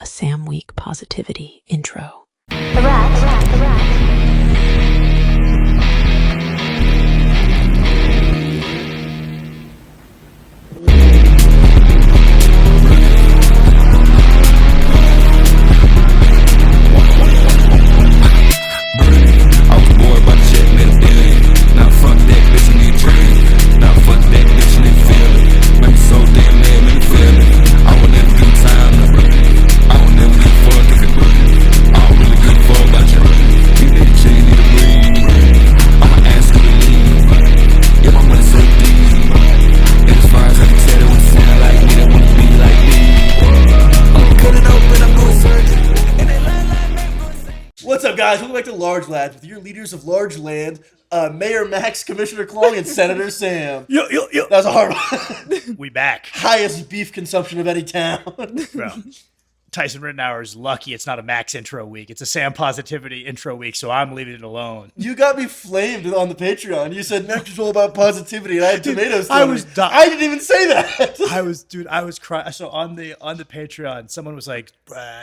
a Sam Week positivity intro. The rat. What's up, guys? Welcome back to Large Lads with your leaders of Large Land, Mayor Max, Commissioner Klong, and Senator Sam. Yo. That was a hard one. We back. Highest beef consumption of any town. Bro, Tyson Rittenauer is lucky it's not a Max intro week. It's a Sam Positivity intro week, so I'm leaving it alone. You got me flamed on the Patreon. You said Max is all about positivity, and I had tomatoes. I was done. I didn't even say that. I was crying. So on the Patreon, someone was like,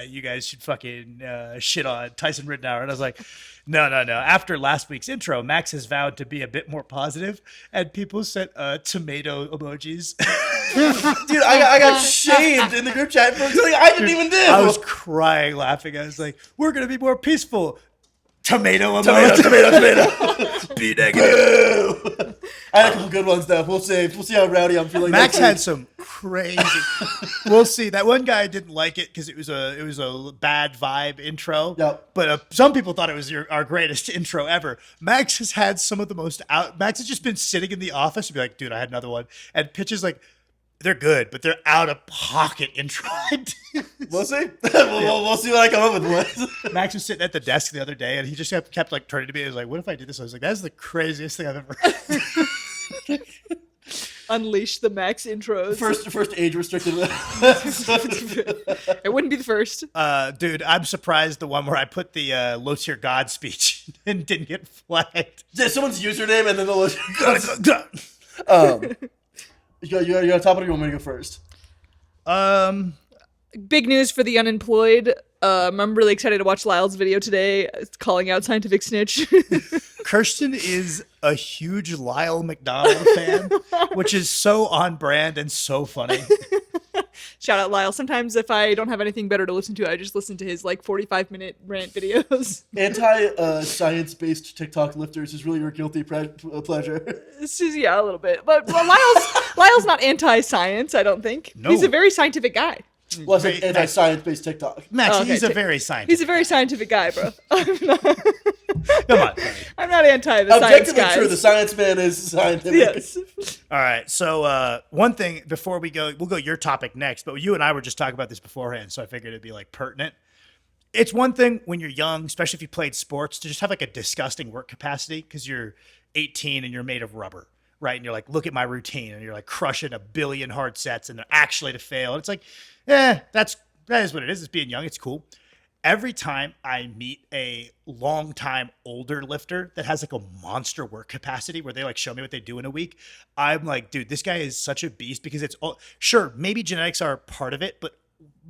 "You guys should fucking shit on Tyson Rittenauer," and I was like, No. After last week's intro, Max has vowed to be a bit more positive, and people sent tomato emojis. Dude, I got shamed in the group chat for something I didn't even do. I was crying, laughing. I was like, "We're gonna be more peaceful." Tomato emoji. Tomato. Be negative. I had a couple good ones though. We'll see how rowdy I'm feeling. Max had some crazy. We'll see. That one guy didn't like it because it was a bad vibe intro. Yep. But some people thought it was our greatest intro ever. Max has had some of the most out. Max has just been sitting in the office and be like, "Dude, I had another one," and pitches like, "They're good, but they're out of pocket intro." We'll see. We'll see what I come up with. Max was sitting at the desk the other day, and he just kept like turning to me. He was like, "What if I did this?" I was like, "That's the craziest thing I've ever heard." Unleash the Max intros. First age restricted. It wouldn't be the first. Dude, I'm surprised the one where I put the low tier God speech and didn't get flagged. Someone's username and then the you got top it or you want me to go first? Big news for the unemployed. I'm really excited to watch Lyle's video today. It's calling out scientific snitch. Kirsten is a huge Lyle McDonald fan, which is so on brand and so funny. Shout out Lyle. Sometimes if I don't have anything better to listen to, I just listen to his like 45-minute rant videos. Anti-science-based TikTok lifters is really your guilty pleasure. This is, yeah, a little bit. But Lyle's not anti-science, I don't think. No. He's a very scientific guy. Well, I said anti-science-based TikTok. Max, Oh, okay. he's a very scientist. He's a very scientific guy, bro. Come on. I'm not anti the science Objectively guys. true, the science man is scientific. Yes. All right. So one thing before we go, we'll go your topic next, but you and I were just talking about this beforehand, so I figured it'd be like pertinent. It's one thing when you're young, especially if you played sports, to just have like a disgusting work capacity because you're 18 and you're made of rubber, right? And you're like, look at my routine, and you're like crushing 1 billion hard sets, and they're actually to fail. And it's like, that is what it is. It's being young. It's cool. Every time I meet a long time older lifter that has like a monster work capacity where they like show me what they do in a week, I'm like, dude, this guy is such a beast because it's all, sure, maybe genetics are part of it, but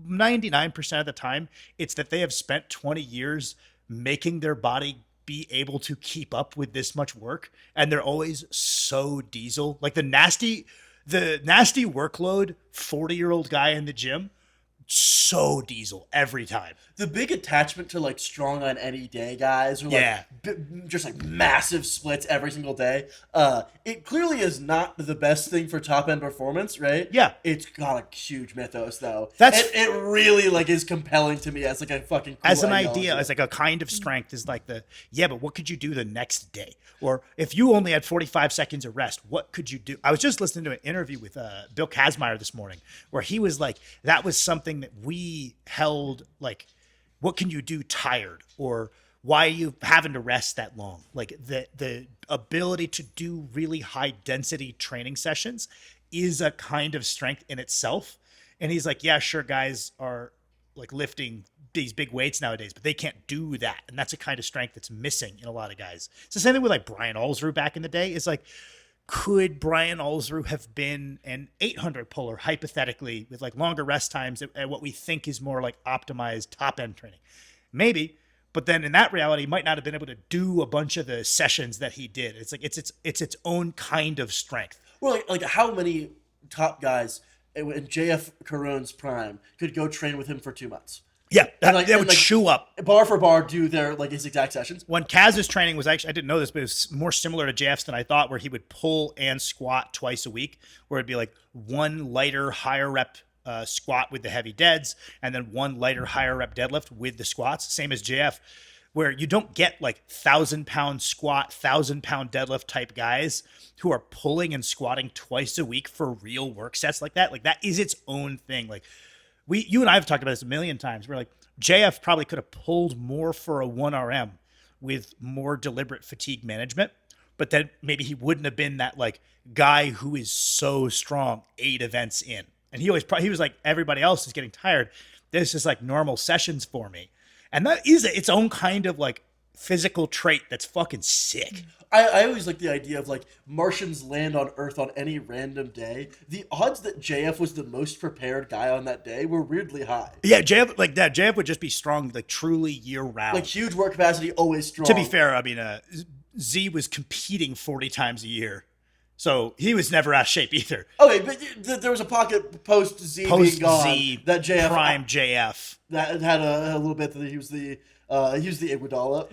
99% of the time it's that they have spent 20 years making their body be able to keep up with this much work. And they're always so diesel. Like the nasty workload 40-year-old guy in the gym, so diesel every time. The big attachment to like strong on any day guys, or like just like massive splits every single day. It clearly is not the best thing for top end performance, right? Yeah, it's got a huge mythos though. It really like is compelling to me as like a fucking cool as an ideology. idea, as like a kind of strength is like but what could you do the next day? Or if you only had 45 seconds of rest, what could you do? I was just listening to an interview with Bill Kazmaier this morning where he was like, that was something that we held like, what can you do tired, or why are you having to rest that long? Like the ability to do really high density training sessions is a kind of strength in itself. And he's like, yeah, sure, guys are like lifting these big weights nowadays, but they can't do that. And that's a kind of strength that's missing in a lot of guys. It's the same thing with like Brian Alsruh back in the day. It's like, could Brian Alsruh have been an 800 puller hypothetically with like longer rest times at what we think is more like optimized top end training? Maybe. But then in that reality, he might not have been able to do a bunch of the sessions that he did. It's like it's its own kind of strength. Well, like how many top guys in JF Caron's prime could go train with him for 2 months? Yeah, that would chew up. Bar for bar, do their like his exact sessions. When Kaz's training was actually, I didn't know this, but it was more similar to JF's than I thought, where he would pull and squat twice a week, where it'd be like one lighter, higher rep squat with the heavy deads, and then one lighter, higher rep deadlift with the squats, same as JF, where you don't get like 1,000-pound squat, 1,000-pound deadlift type guys who are pulling and squatting twice a week for real work sets like that. Like that is its own thing. Like you and I have talked about this a million times. We're like, JF probably could have pulled more for a 1RM with more deliberate fatigue management, but then maybe he wouldn't have been that like guy who is so strong 8 events in. And he was like, everybody else is getting tired. This is like normal sessions for me. And that is its own kind of like physical trait that's fucking sick. I always like the idea of like Martians land on Earth on any random day. The odds that JF was the most prepared guy on that day were weirdly high. Yeah, JF would just be strong like truly year round. Like huge work capacity, always strong. To be fair, I mean, Z was competing 40 times a year. So he was never out of shape either. Okay, but there was a pocket post Z being gone. Z, that JF prime JF that had a little bit that he was the Iguodala.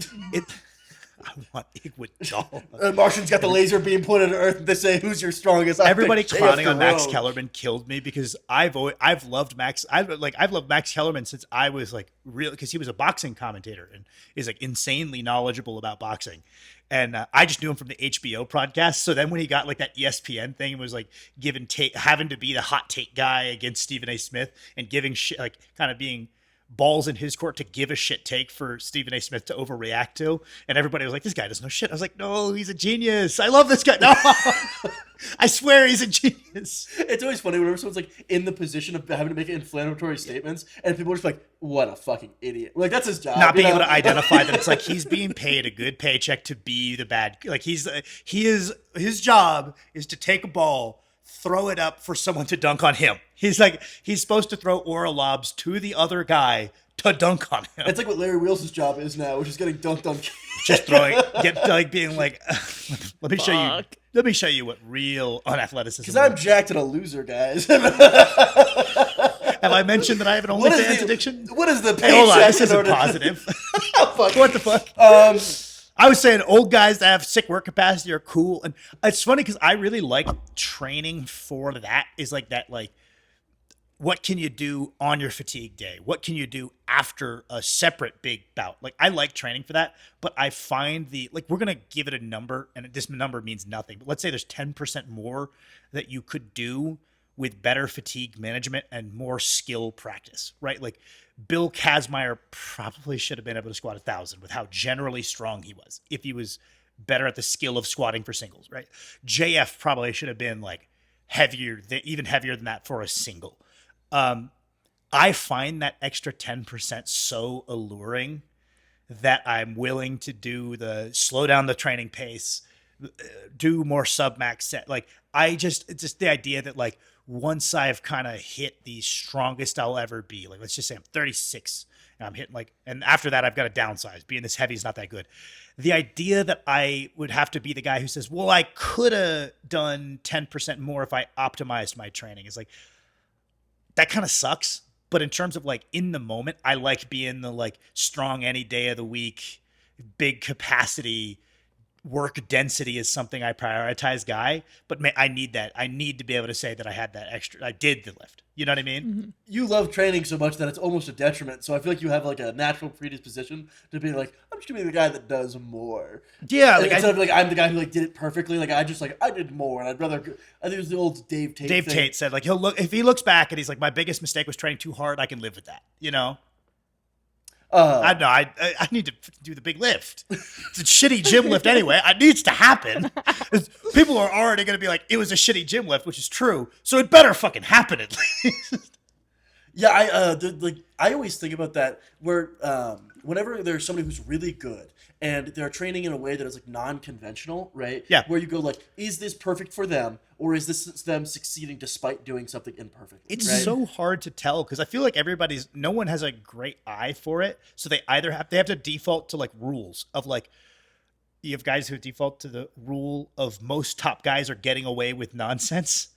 I want Iguodala. Martians got the laser beam pointed at Earth and they say, "Who's your strongest?" Everybody clowning on Max Kellerman killed me because I've loved Max. I've loved Max Kellerman since I was like real, because he was a boxing commentator and is like insanely knowledgeable about boxing. And I just knew him from the HBO podcast. So then when he got like that ESPN thing and was like having to be the hot take guy against Stephen A. Smith and giving shit, like kind of being balls in his court to give a shit take for Stephen A. Smith to overreact to. And everybody was like, this guy doesn't know shit. I was like, no, he's a genius. I love this guy. No, I swear he's a genius. It's always funny whenever someone's like in the position of having to make inflammatory statements and people are just like, what a fucking idiot. Like that's his job. Not being able to identify that it's like he's being paid a good paycheck to be the bad. Like his job is to take a ball, throw it up for someone to dunk on him. He's supposed to throw aura lobs to the other guy to dunk on him. It's like what Larry Wheels' job is now, which is getting dunked on. Just being like, let me show you what real unathleticism is. Because I'm jacked and a loser, guys. Have I mentioned that I have an OnlyFans addiction? What is the paycheck? Hey, hold on, this isn't positive. What the fuck? I was saying old guys that have sick work capacity are cool. And it's funny because I really like training for that is like that, like, what can you do on your fatigue day? What can you do after a separate big bout? Like, I like training for that, but I find we're going to give it a number, and this number means nothing. But let's say there's 10% more that you could do with better fatigue management and more skill practice, right? Like, Bill Kazmaier probably should have been able to squat 1,000 with how generally strong he was if he was better at the skill of squatting for singles, right? JF probably should have been like even heavier than that for a single. I find that extra 10% so alluring that I'm willing to slow down the training pace, do more sub-max set. Like it's just the idea that like once I've kind of hit the strongest I'll ever be, like let's just say I'm 36 and I'm hitting and after that I've got to downsize. Being this heavy is not that good. The idea that I would have to be the guy who says, well, I could have done 10% more if I optimized my training is like, that kind of sucks. But in terms of like in the moment, I like being the like strong any day of the week, big capacity, work density is something I prioritize guy. But I need that. I need to be able to say that I had that extra. I did the lift. You know what I mean? Mm-hmm. You love training so much that it's almost a detriment. So I feel like you have like a natural predisposition to be like, I'm just gonna be the guy that does more. Yeah. Like, instead of like I'm the guy who like did it perfectly. Like I did more, and I'd rather. I think it was the old Dave Tate. Dave Tate said like if he looks back and he's like, my biggest mistake was training too hard. I can live with that. You know. I need to do the big lift. It's a shitty gym lift anyway. It needs to happen. People are already going to be like, it was a shitty gym lift, which is true. So it better fucking happen at least. Yeah, I always think about that where whenever there's somebody who's really good and they're training in a way that is like non-conventional, right? Yeah. Where you go like, is this perfect for them, or is this them succeeding despite doing something imperfectly? It's right? so hard to tell because I feel like no one has a great eye for it. So they have to default to like rules of like, you have guys who default to the rule of most top guys are getting away with nonsense.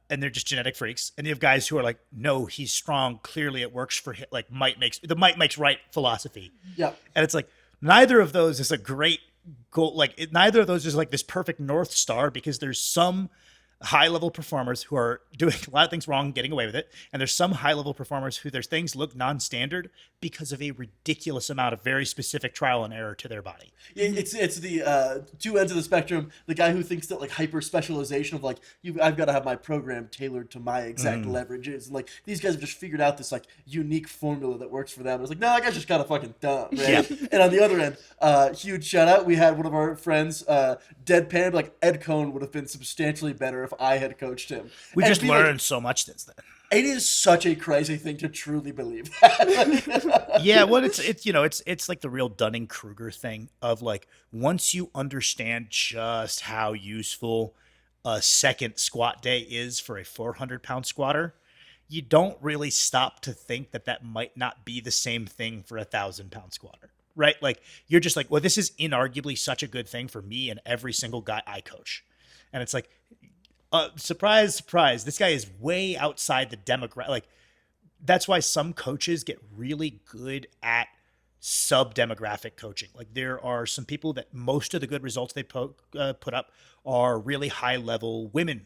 And they're just genetic freaks. And you have guys who are like, no, he's strong. Clearly it works for him. Like might makes right philosophy. Yeah. And it's like, neither of those is a great goal. Like neither of those is like this perfect North Star because there's some high level performers who are doing a lot of things wrong, getting away with it. And there's some high level performers who their things look non-standard because of a ridiculous amount of very specific trial and error to their body. Yeah, it's the two ends of the spectrum. The guy who thinks that like hyper specialization of like I've got to have my program tailored to my exact leverages, and like these guys have just figured out this like unique formula that works for them. It's like, no, that guy's just kind of fucking dumb, right? Yeah. And on the other end, huge shout out. We had one of our friends, deadpan, like Ed Cohn would have been substantially better if I had coached him. We just learned so much since then. It is such a crazy thing to truly believe that. Yeah, well, it's like the real Dunning-Kruger thing of like once you understand just how useful a second squat day is for a 400-pound squatter, you don't really stop to think that might not be the same thing for a 1,000-pound squatter, right? Like you're just like, well, this is inarguably such a good thing for me and every single guy I coach, and it's like. Surprise, surprise. This guy is way outside the demographic. Like, that's why some coaches get really good at sub-demographic coaching. Like, there are some people that most of the good results they put up are really high-level women.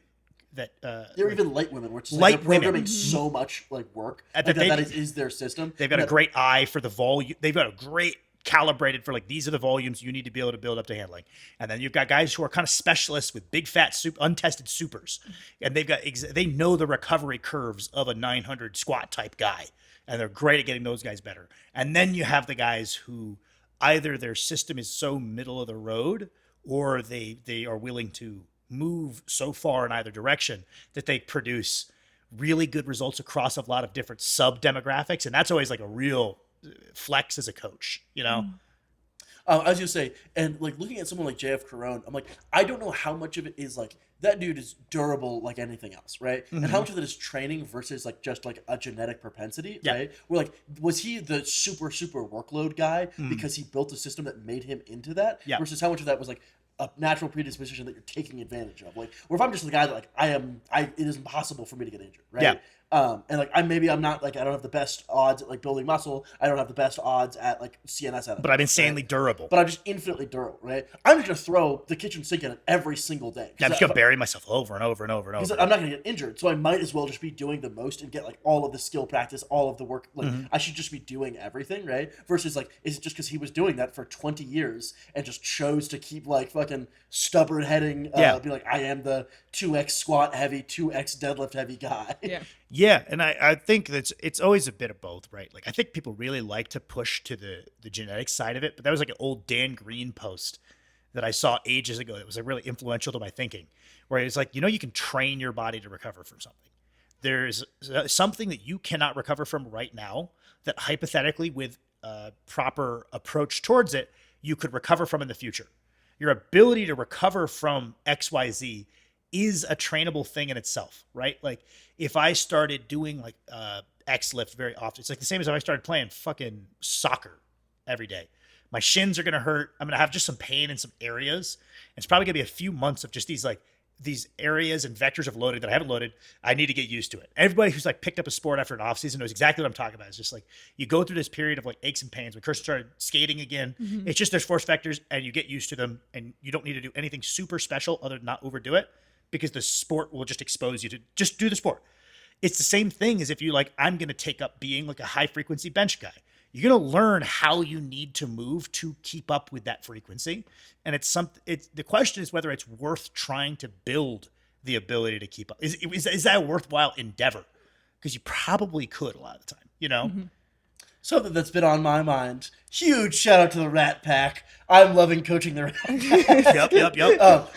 They're even light women, which is like they're programming so much like work. That is their system. They've got a great eye for the volume. They've got a great calibrated for like these are the volumes you need to be able to build up to handling. And then you've got guys who are kind of specialists with big fat untested supers, and they know the recovery curves of a 900 squat type guy, and they're great at getting those guys better. And then you have the guys who either their system is so middle of the road or they are willing to move so far in either direction that they produce really good results across a lot of different sub demographics. And that's always like a real flex as a coach, you know? I was gonna say, and like looking at someone like JF Carone, I'm like, I don't know how much of it is like that dude is durable like anything else, right? And how much of it is training versus like just like a genetic propensity, right? Where like, was he the super workload guy because he built a system that made him into that? Versus how much of that was like a natural predisposition that you're taking advantage of, like, or if I'm just the guy that like it is impossible for me to get injured, right? And like I'm not like I don't have the best odds at like building muscle. I don't have the best odds at like CNS at it. But I'm insanely durable. But I'm just infinitely durable, right? I'm just gonna throw the kitchen sink in it every single day. I'm just gonna bury myself over and over and over and over. Because I'm not gonna get injured, so I might as well just be doing the most and get like all of the skill practice, all of the work. Like I should just be doing everything, right? Versus like, is it just because he was doing that for 20 years and just chose to keep like fucking stubborn heading, be like, I am the 2x squat heavy, 2x deadlift heavy guy. Yeah, and I think that it's always a bit of both, right? Like I think people really like to push to the genetic side of it, but that was like an old Dan Green post that I saw ages ago that was like really influential to my thinking, where it's like, you can train your body to recover from something. There's something that you cannot recover from right now that hypothetically with a proper approach towards it, you could recover from in the future. Your ability to recover from XYZ is a trainable thing in itself, right? Like if I started doing like X lift very often, it's like the same as if I started playing fucking soccer every day. My shins are going to hurt. I'm going to have just some pain in some areas. It's probably going to be a few months of just these areas and vectors of loading that I haven't loaded. I need to get used to it. Everybody who's like picked up a sport after an off season knows exactly what I'm talking about. It's just like you go through this period of like aches and pains. When Kirsten started skating again, it's just there's force vectors and you get used to them and you don't need to do anything super special other than not overdo it because the sport will just expose you to just do the sport. It's the same thing as if you like, I'm going to take up being like a high frequency bench guy. You're going to learn how you need to move to keep up with that frequency. And the question is whether it's worth trying to build the ability to keep up. Is that a worthwhile endeavor? Because you probably could a lot of the time, Something that's been on my mind. Huge shout out to the Rat Pack. I'm loving coaching the Rat Pack. Yep.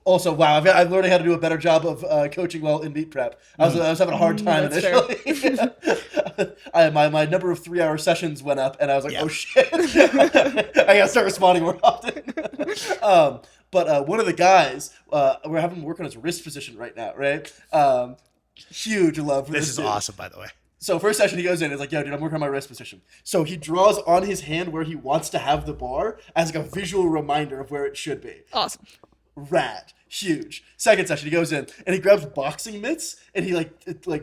Also, wow, I'm learning how to do a better job of coaching while in meat prep. I was having a hard time That's initially. My number of 3-hour sessions went up, and I was like, oh shit, I gotta start responding more often. But one of the guys, we're having him work on his wrist position right now, right? Huge love for this. This is dude. awesome, by the way. So first session he goes in, it's like, yo, dude, I'm working on my wrist position. So he draws on his hand where he wants to have the bar as like a visual reminder of where it should be. Awesome. Rad. Huge. Second session he goes in and he grabs boxing mitts and he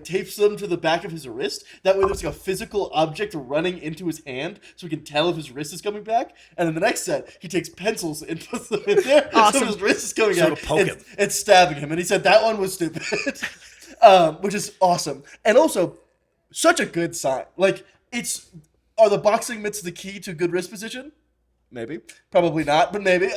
tapes them to the back of his wrist. That way there's like a physical object running into his hand so he can tell if his wrist is coming back. And then the next set he takes pencils and puts them in there Awesome. so his wrist is coming So out to poke him. and stabbing him. And he said that one was stupid. Which is awesome. And also such a good sign. Like, are the boxing mitts the key to good wrist position? Maybe. Probably not, but maybe.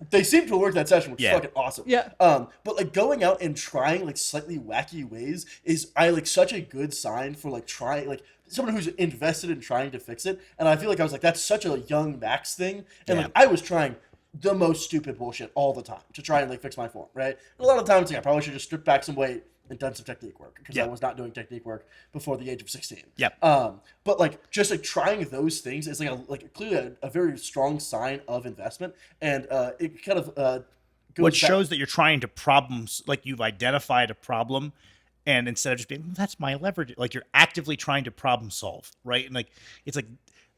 They seem to work that session, which is fucking awesome. Yeah. But like going out and trying like slightly wacky ways is such a good sign for like trying like someone who's invested in trying to fix it. And I feel like I was like, that's such a young Max thing. And like I was trying the most stupid bullshit all the time to try and like fix my form, right? And a lot of times like, I probably should just strip back some weight and done some technique work because I was not doing technique work before the age of 16. Yep. But like just like trying those things is clearly a very strong sign of investment, and it kind of goes What back- shows that you're trying to like you've identified a problem, and instead of just being, that's my leverage, like you're actively trying to problem solve, right? And like it's like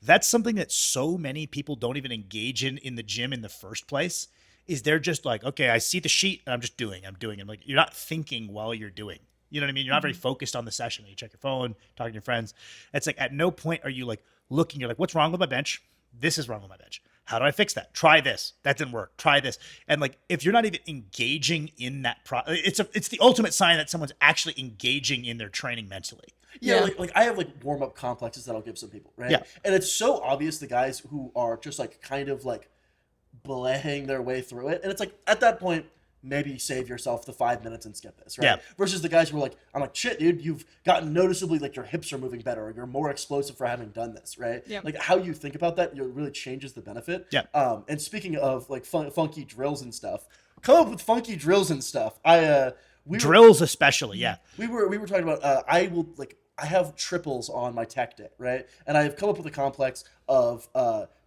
that's something that so many people don't even engage in the gym in the first place. Is they're just like, okay, I see the sheet and I'm doing. I'm like, you're not thinking while you're doing. You know what I mean? You're not very focused on the session. You check your phone, talking to your friends. It's like at no point are you like looking, you're like, what's wrong with my bench? This is wrong with my bench. How do I fix that? Try this. That didn't work. Try this. And like, if you're not even engaging in that it's the ultimate sign that someone's actually engaging in their training mentally. Yeah, like I have like warm-up complexes that I'll give some people, right? Yeah. And it's so obvious the guys who are just like kind of like belaying their way through it. And it's like at that point, maybe save yourself the 5 minutes and skip this, right? Yeah. Versus the guys who are like, I'm like, shit, dude, you've gotten noticeably like your hips are moving better or you're more explosive for having done this, right? Yeah. Like how you think about that, it really changes the benefit. Yeah. And speaking of like funky drills and stuff, come up with funky drills and stuff. Drills especially, yeah. We were talking about I have triples on my tech day, right? And I have come up with a complex of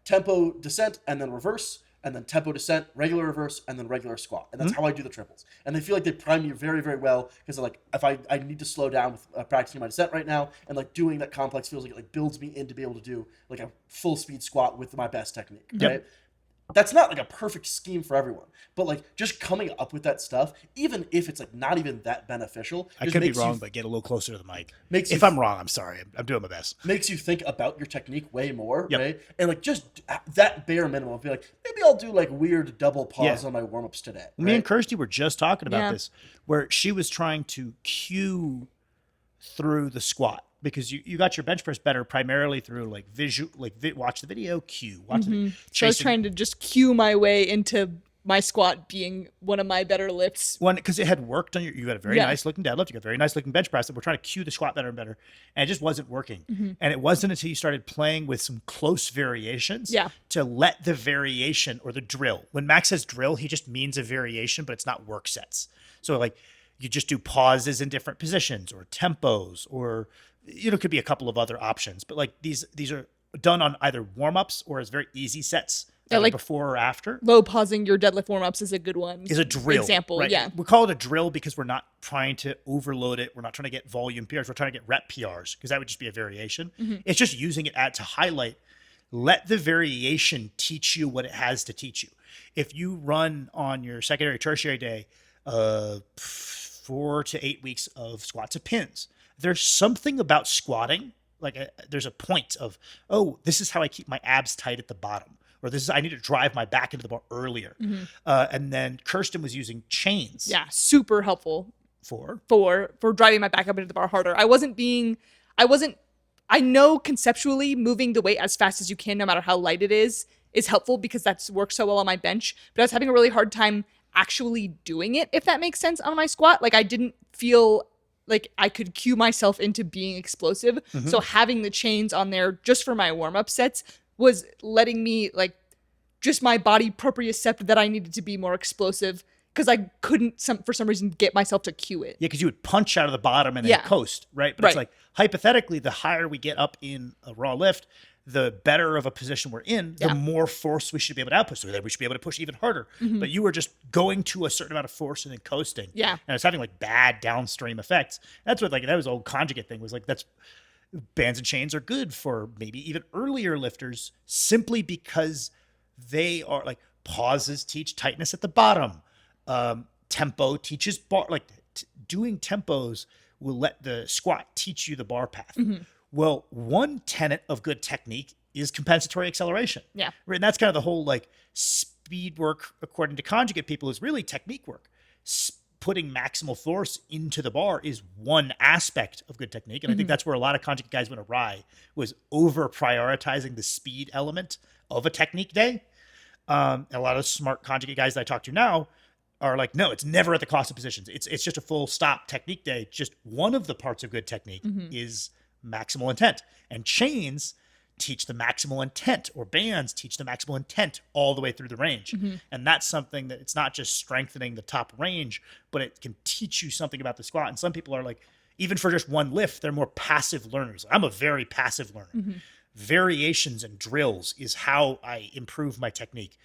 tempo descent and then reverse, and then tempo descent, regular reverse, and then regular squat. And that's how I do the triples. And they feel like they prime you very, very well because like if I need to slow down with practicing my descent right now, and like doing that complex feels like it like builds me in to be able to do like a full speed squat with my best technique, right? That's not like a perfect scheme for everyone, but like just coming up with that stuff, even if it's like not even that beneficial. I could be wrong, but get a little closer to the mic. If I'm wrong, I'm sorry. I'm doing my best. Makes you think about your technique way more, Yep. right? And like just that bare minimum, be like, maybe I'll do like weird double pause on my warm-ups today. Me and right? Kirsty were just talking about this, where she was trying to cue through the squat because you got your bench press better primarily through like visual, watch the video, cue, watch the So I was trying to just cue my way into my squat being one of my better lifts. One, because it had worked on you got a very nice looking deadlift, you got a very nice looking bench press, and we're trying to cue the squat better and better, and it just wasn't working. And it wasn't until you started playing with some close variations to let the variation or the drill. When Max says drill, he just means a variation, but it's not work sets. So like you just do pauses in different positions or tempos, or it could be a couple of other options, but like these are done on either warm-ups or as very easy sets. Like before or after. Low pausing your deadlift warm-ups is a good one. Is a drill. Example, right? yeah. We call it a drill because we're not trying to overload it. We're not trying to get volume PRs. We're trying to get rep PRs because that would just be a variation. It's just using it to highlight. Let the variation teach you what it has to teach you. If you run on your secondary, tertiary day, 4 to 8 weeks of squats of pins, there's something about squatting. There's a point of, this is how I keep my abs tight at the bottom. Or I need to drive my back into the bar earlier. And then Kirsten was using chains. Yeah, super helpful For driving my back up into the bar harder. I know conceptually moving the weight as fast as you can, no matter how light it is helpful because that's worked so well on my bench. But I was having a really hard time actually doing it, if that makes sense, on my squat. Like I didn't feel like I could cue myself into being explosive. So having the chains on there just for my warm-up sets was letting me like just my body propriocepted that I needed to be more explosive because I couldn't for some reason get myself to cue it. Yeah, because you would punch out of the bottom and then Yeah. coast, right? But Right. it's like hypothetically, the higher we get up in a raw lift, the better of a position we're in, the Yeah. more force we should be able to output. So that we should be able to push even harder. But you were just going to a certain amount of force and then coasting. Yeah. And it's having like bad downstream effects. That's what like that was the old conjugate thing was like that's bands and chains are good for maybe even earlier lifters simply because they are like pauses teach tightness at the bottom. Tempo teaches bar like doing tempos will let the squat teach you the bar path. Well, one tenet of good technique is compensatory acceleration. Yeah. Right. And that's kind of the whole like speed work, according to conjugate people, is really technique work. Putting maximal force into the bar is one aspect of good technique. And I think that's where a lot of conjugate guys went awry, was over prioritizing the speed element of a technique day. And a lot of smart conjugate guys that I talk to now are like, no, it's never at the cost of positions. It's just a full stop technique day. Just one of the parts of good technique is maximal intent. And chains teach the maximal intent, or bands teach the maximal intent all the way through the range. And that's something that it's not just strengthening the top range, but it can teach you something about the squat. And some people are like, even for just one lift, they're more passive learners. I'm a very passive learner. Variations and drills is how I improve my technique.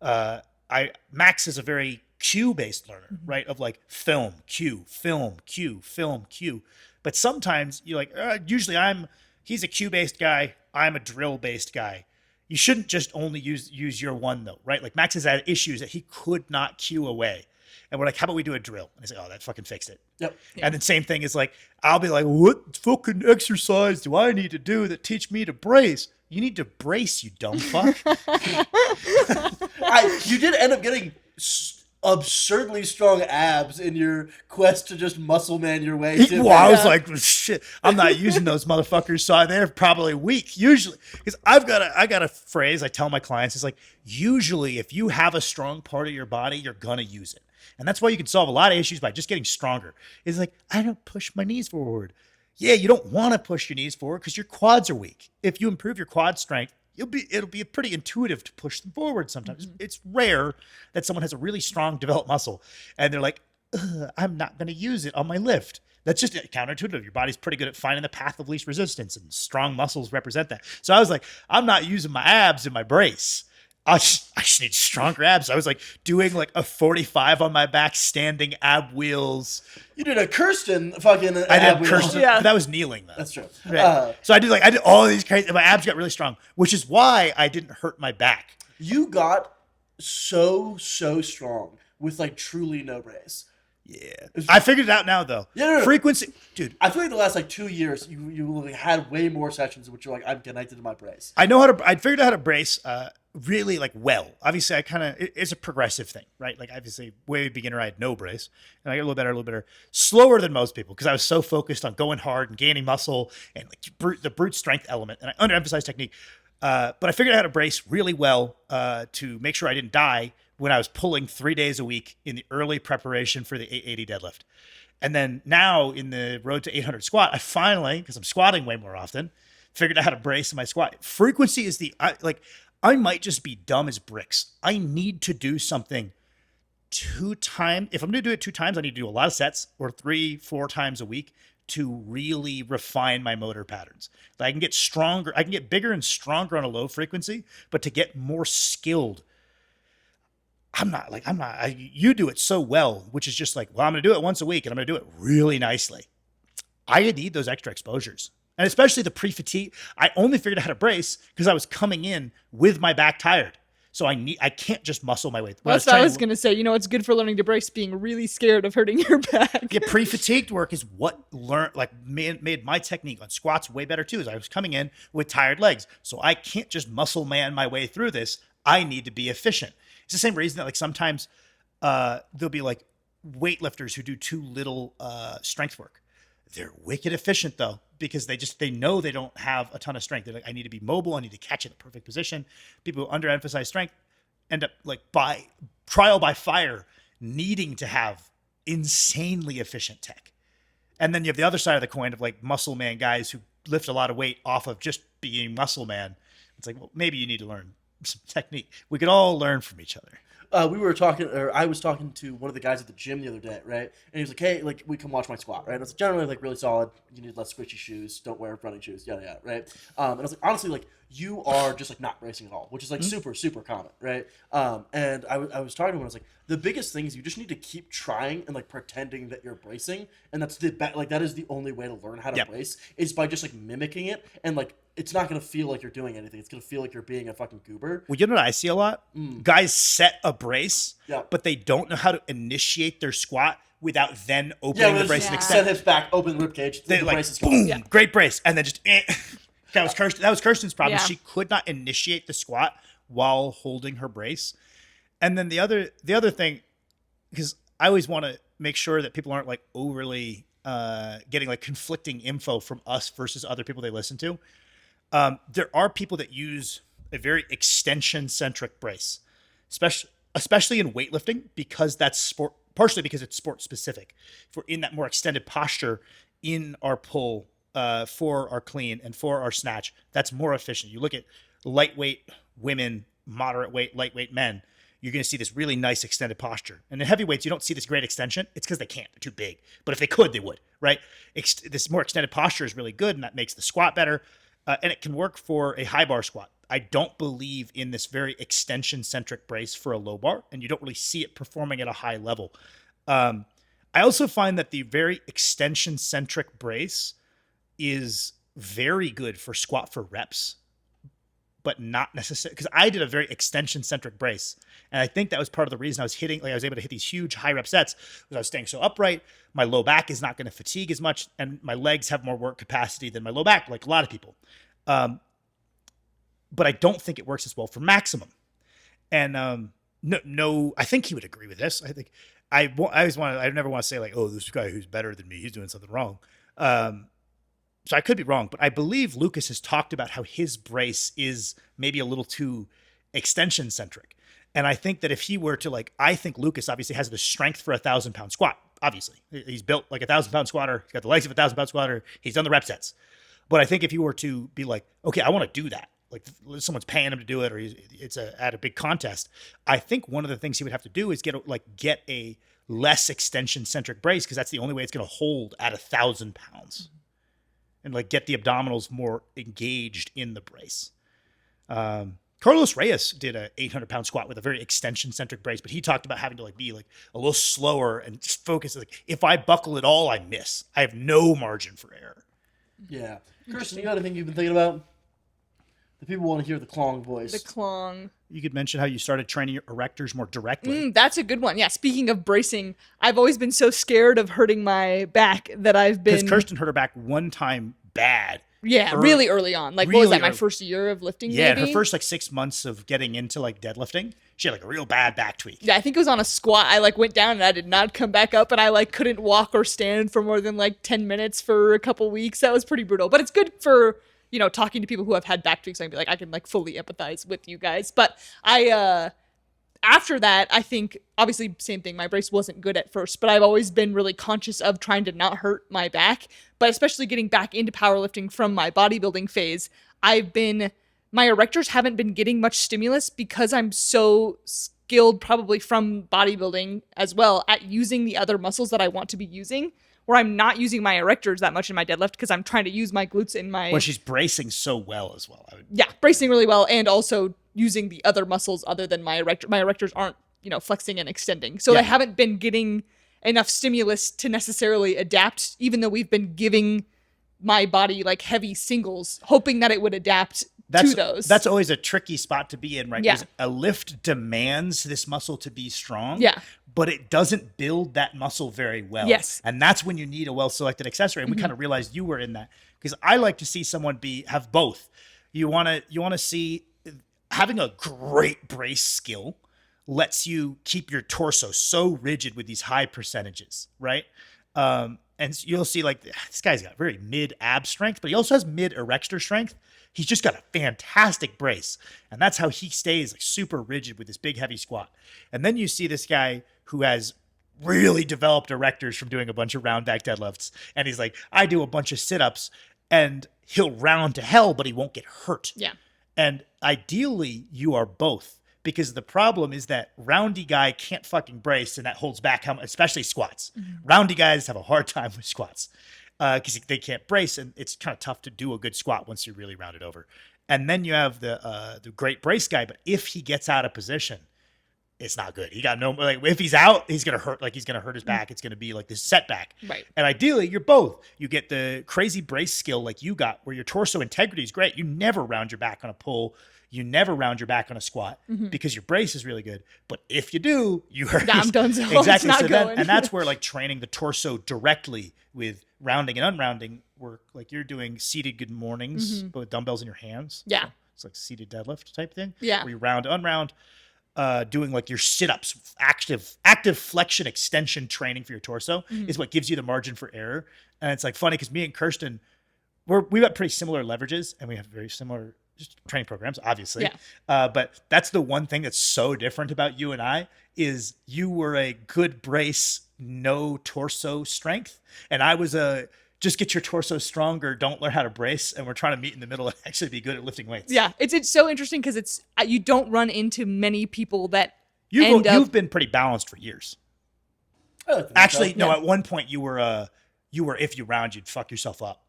Max is a very cue-based learner, right? Of like film, cue, film, cue, film, cue. But sometimes you're like, usually he's a cue-based guy. I'm a drill-based guy. You shouldn't just only use your one though, right? Like Max has had issues that he could not cue away. And we're like, how about we do a drill? And he's like, oh, that fucking fixed it. Yep. And then same thing is like, I'll be like, what fucking exercise do I need to do that teach me to brace? You need to brace, you dumb fuck. You did end up getting absurdly strong abs in your quest to just muscle man your way to. Well, I was like, shit, I'm not using those motherfuckers, so they're probably weak. Usually, because I got a phrase I tell my clients is like, usually if you have a strong part of your body, you're gonna use it. And that's why you can solve a lot of issues by just getting stronger. It's like, I don't push my knees forward. Yeah, you don't want to push your knees forward because your quads are weak. If you improve your quad strength, it'll be pretty intuitive to push them forward sometimes. It's rare that someone has a really strong developed muscle and they're like, I'm not going to use it on my lift. That's just counterintuitive. Your body's pretty good at finding the path of least resistance, and strong muscles represent that. So I was like, I'm not using my abs in my brace. I just need stronger abs. I was like doing like a 45 on my back, standing ab wheels. You did a Kirsten fucking I ab did wheel. Kirsten, Yeah. but that was kneeling though. That's true. Right. So I did all these crazy. My abs got really strong, which is why I didn't hurt my back. You got so strong with like truly no brace. Yeah, I figured it out now though. Yeah, no. Frequency, dude. I feel like the last like 2 years, you like, had way more sessions in which you're like, I'm connected to my brace. I figured out how to brace really like well. Obviously, it's a progressive thing, right? Like obviously, way beginner, I had no brace, and I got a little better, slower than most people because I was so focused on going hard and gaining muscle and like the brute strength element, and I underemphasized technique. But I figured out how to brace really well to make sure I didn't die when I was pulling 3 days a week in the early preparation for the 880 deadlift. And then now in the road to 800 squat, I finally, because I'm squatting way more often, figured out how to brace in my squat. Frequency is I might just be dumb as bricks. I need to do something 2 times. If I'm going to do it 2 times, I need to do a lot of sets, or 3-4 times a week to really refine my motor patterns. I can get stronger. I can get bigger and stronger on a low frequency, but to get more skilled, you do it so well, which is just like, well, I'm going to do it once a week and I'm going to do it really nicely. I need those extra exposures. And especially the pre-fatigue. I only figured out how to brace because I was coming in with my back tired. So I can't just muscle my way. That's what I was going to say. You know, it's good for learning to brace, being really scared of hurting your back. Yeah, pre-fatigued work is what made my technique on squats way better too. Is I was coming in with tired legs. So I can't just muscle man my way through this. I need to be efficient. It's the same reason that like sometimes there'll be like weightlifters who do too little strength work. They're wicked efficient though, because they know they don't have a ton of strength. They're like, I need to be mobile. I need to catch it in the perfect position. People who underemphasize strength end up like by trial by fire needing to have insanely efficient tech. And then you have the other side of the coin of like muscle man guys who lift a lot of weight off of just being muscle man. It's like, well, maybe you need to learn some technique. We could all learn from each other. We were talking, or I was talking to one of the guys at the gym the other day, right? And he was like, "Hey, like, we come watch my squat, right?" And I was like, generally like really solid. You need less squishy shoes. Don't wear running shoes. Yada yada, right? And I was like, honestly, like, you are just like not bracing at all, which is like super common, right? And I was talking to him. And I was like, the biggest thing is you just need to keep trying and like pretending that you're bracing, and that's like that is the only way to learn how to brace is by just like mimicking it, and like it's not gonna feel like you're doing anything. It's gonna feel like you're being a fucking goober. Well, you know what I see a lot? Guys set a brace, Yeah. but they don't know how to initiate their squat without then opening the brace and set extend. hips back, open the rib cage. They The like, brace is boom, gone. great brace, and then just that was Kirsten. That was Kirsten's problem. Yeah. She could not initiate the squat while holding her brace. And then the other thing, because I always want to make sure that people aren't like overly getting like conflicting info from us versus other people they listen to. There are people that use a very extension-centric brace, especially in weightlifting, because that's sport. Partially because it's sport specific. If we're in that more extended posture in our pull for our clean and for our snatch, that's more efficient. You look at lightweight women, moderate weight, lightweight men, you're going to see this really nice extended posture. And in heavyweights, you don't see this great extension. It's because they can't. They're too big. But if they could, they would, right? This more extended posture is really good, and that makes the squat better. And it can work for a high bar squat. I don't believe in this very extension-centric brace for a low bar, and you don't really see it performing at a high level. I also find that the very extension-centric brace is very good for squat for reps, but not necessarily, because I did a very extension-centric brace, and I think that was part of the reason I was able to hit these huge high rep sets, because I was staying so upright. My low back is not going to fatigue as much, and my legs have more work capacity than my low back, like a lot of people. But I don't think it works as well for maximum. And no, I think he would agree with this. I think I never want to say like, oh, this guy who's better than me, he's doing something wrong. So I could be wrong, but I believe Lucas has talked about how his brace is maybe a little too extension centric. And I think that if he were to like, I think Lucas obviously has the strength for 1,000-pound squat. Obviously, he's built like 1,000-pound squatter. He's got the legs of 1,000-pound squatter. He's done the rep sets. But I think if you were to be like, okay, I want to do that, like someone's paying him to do it, or it's at a big contest, I think one of the things he would have to do is get a less extension centric brace, because that's the only way it's going to hold at 1,000 pounds, and like get the abdominals more engaged in the brace. Carlos Reyes did a 800-pound squat with a very extension-centric brace, but he talked about having to like be like a little slower and just focus. Like, if I buckle at all, I miss. I have no margin for error. Yeah. Kirsten, you got anything you've been thinking about? The people want to hear the clong voice. The clong. You could mention how you started training your erectors more directly. That's a good one. Yeah, speaking of bracing, I've always been so scared of hurting my back that I've been... Because Kirsten hurt her back one time bad. Yeah, really early on. Like, what was that, my first year of lifting, Yeah, maybe? her first, like, 6 months of getting into, like, deadlifting, she had, like, a real bad back tweak. Yeah, I think it was on a squat. I, like, went down and I did not come back up, and I, like, couldn't walk or stand for more than, like, 10 minutes for a couple weeks. That was pretty brutal. But it's good for, you know, talking to people who have had back tweaks. I can be like, I can, like, fully empathize with you guys. But after that, I think, obviously, same thing. My brace wasn't good at first, but I've always been really conscious of trying to not hurt my back. But especially getting back into powerlifting from my bodybuilding phase, my erectors haven't been getting much stimulus because I'm so skilled, probably from bodybuilding as well, at using the other muscles that I want to be using, where I'm not using my erectors that much in my deadlift because I'm trying to use my glutes in my... Well, she's bracing so well as well. Yeah, bracing really well, and also using the other muscles other than my erector. My erectors aren't, you know, flexing and extending. So I haven't been getting enough stimulus to necessarily adapt, even though we've been giving my body like heavy singles, hoping that it would adapt to those. That's always a tricky spot to be in, right? Yeah. Because a lift demands this muscle to be strong. Yeah. But it doesn't build that muscle very well. Yes. And that's when you need a well-selected accessory. And we kind of realized you were in that. Because I like to see someone have both. You want to see having a great brace skill lets you keep your torso so rigid with these high percentages, right? And you'll see like this guy's got very mid ab strength, but he also has mid erector strength. He's just got a fantastic brace. And that's how he stays like super rigid with this big heavy squat. And then you see this guy who has really developed erectors from doing a bunch of round back deadlifts. And he's like, I do a bunch of sit-ups and he'll round to hell, but he won't get hurt. Yeah. And ideally, you are both. Because the problem is that roundy guy can't fucking brace, and that holds back how much, especially squats. Roundy guys have a hard time with squats because they can't brace, and it's kind of tough to do a good squat once you're really rounded over. And then you have the great brace guy, but if he gets out of position, it's not good. He got no, like, if he's out, he's gonna hurt. Like, he's gonna hurt his back. It's gonna be like this setback. Right. And ideally, you're both. You get the crazy brace skill like you got, where your torso integrity is great. You never round your back on a pull. You never round your back on a squat because your brace is really good. But if you do, you hurt. I'm done. So Exactly. It's not So then, going. and that's where like training the torso directly with rounding and unrounding work. Like you're doing seated good mornings, but with dumbbells in your hands. Yeah. It's like seated deadlift type thing. Yeah. Where you round, unround, doing like your sit-ups, active flexion extension training for your torso is what gives you the margin for error. And it's like funny because me and Kirsten, we've got pretty similar leverages and we have very similar just training programs, obviously. Yeah. But that's the one thing that's so different about you and I is you were a good brace, no torso strength. And I was just get your torso stronger, don't learn how to brace. And we're trying to meet in the middle and actually be good at lifting weights. Yeah. It's so interesting because it's you don't run into many people that You've been pretty balanced for years. I like to think Actually, so. no, at one point you were if you round, you'd fuck yourself up.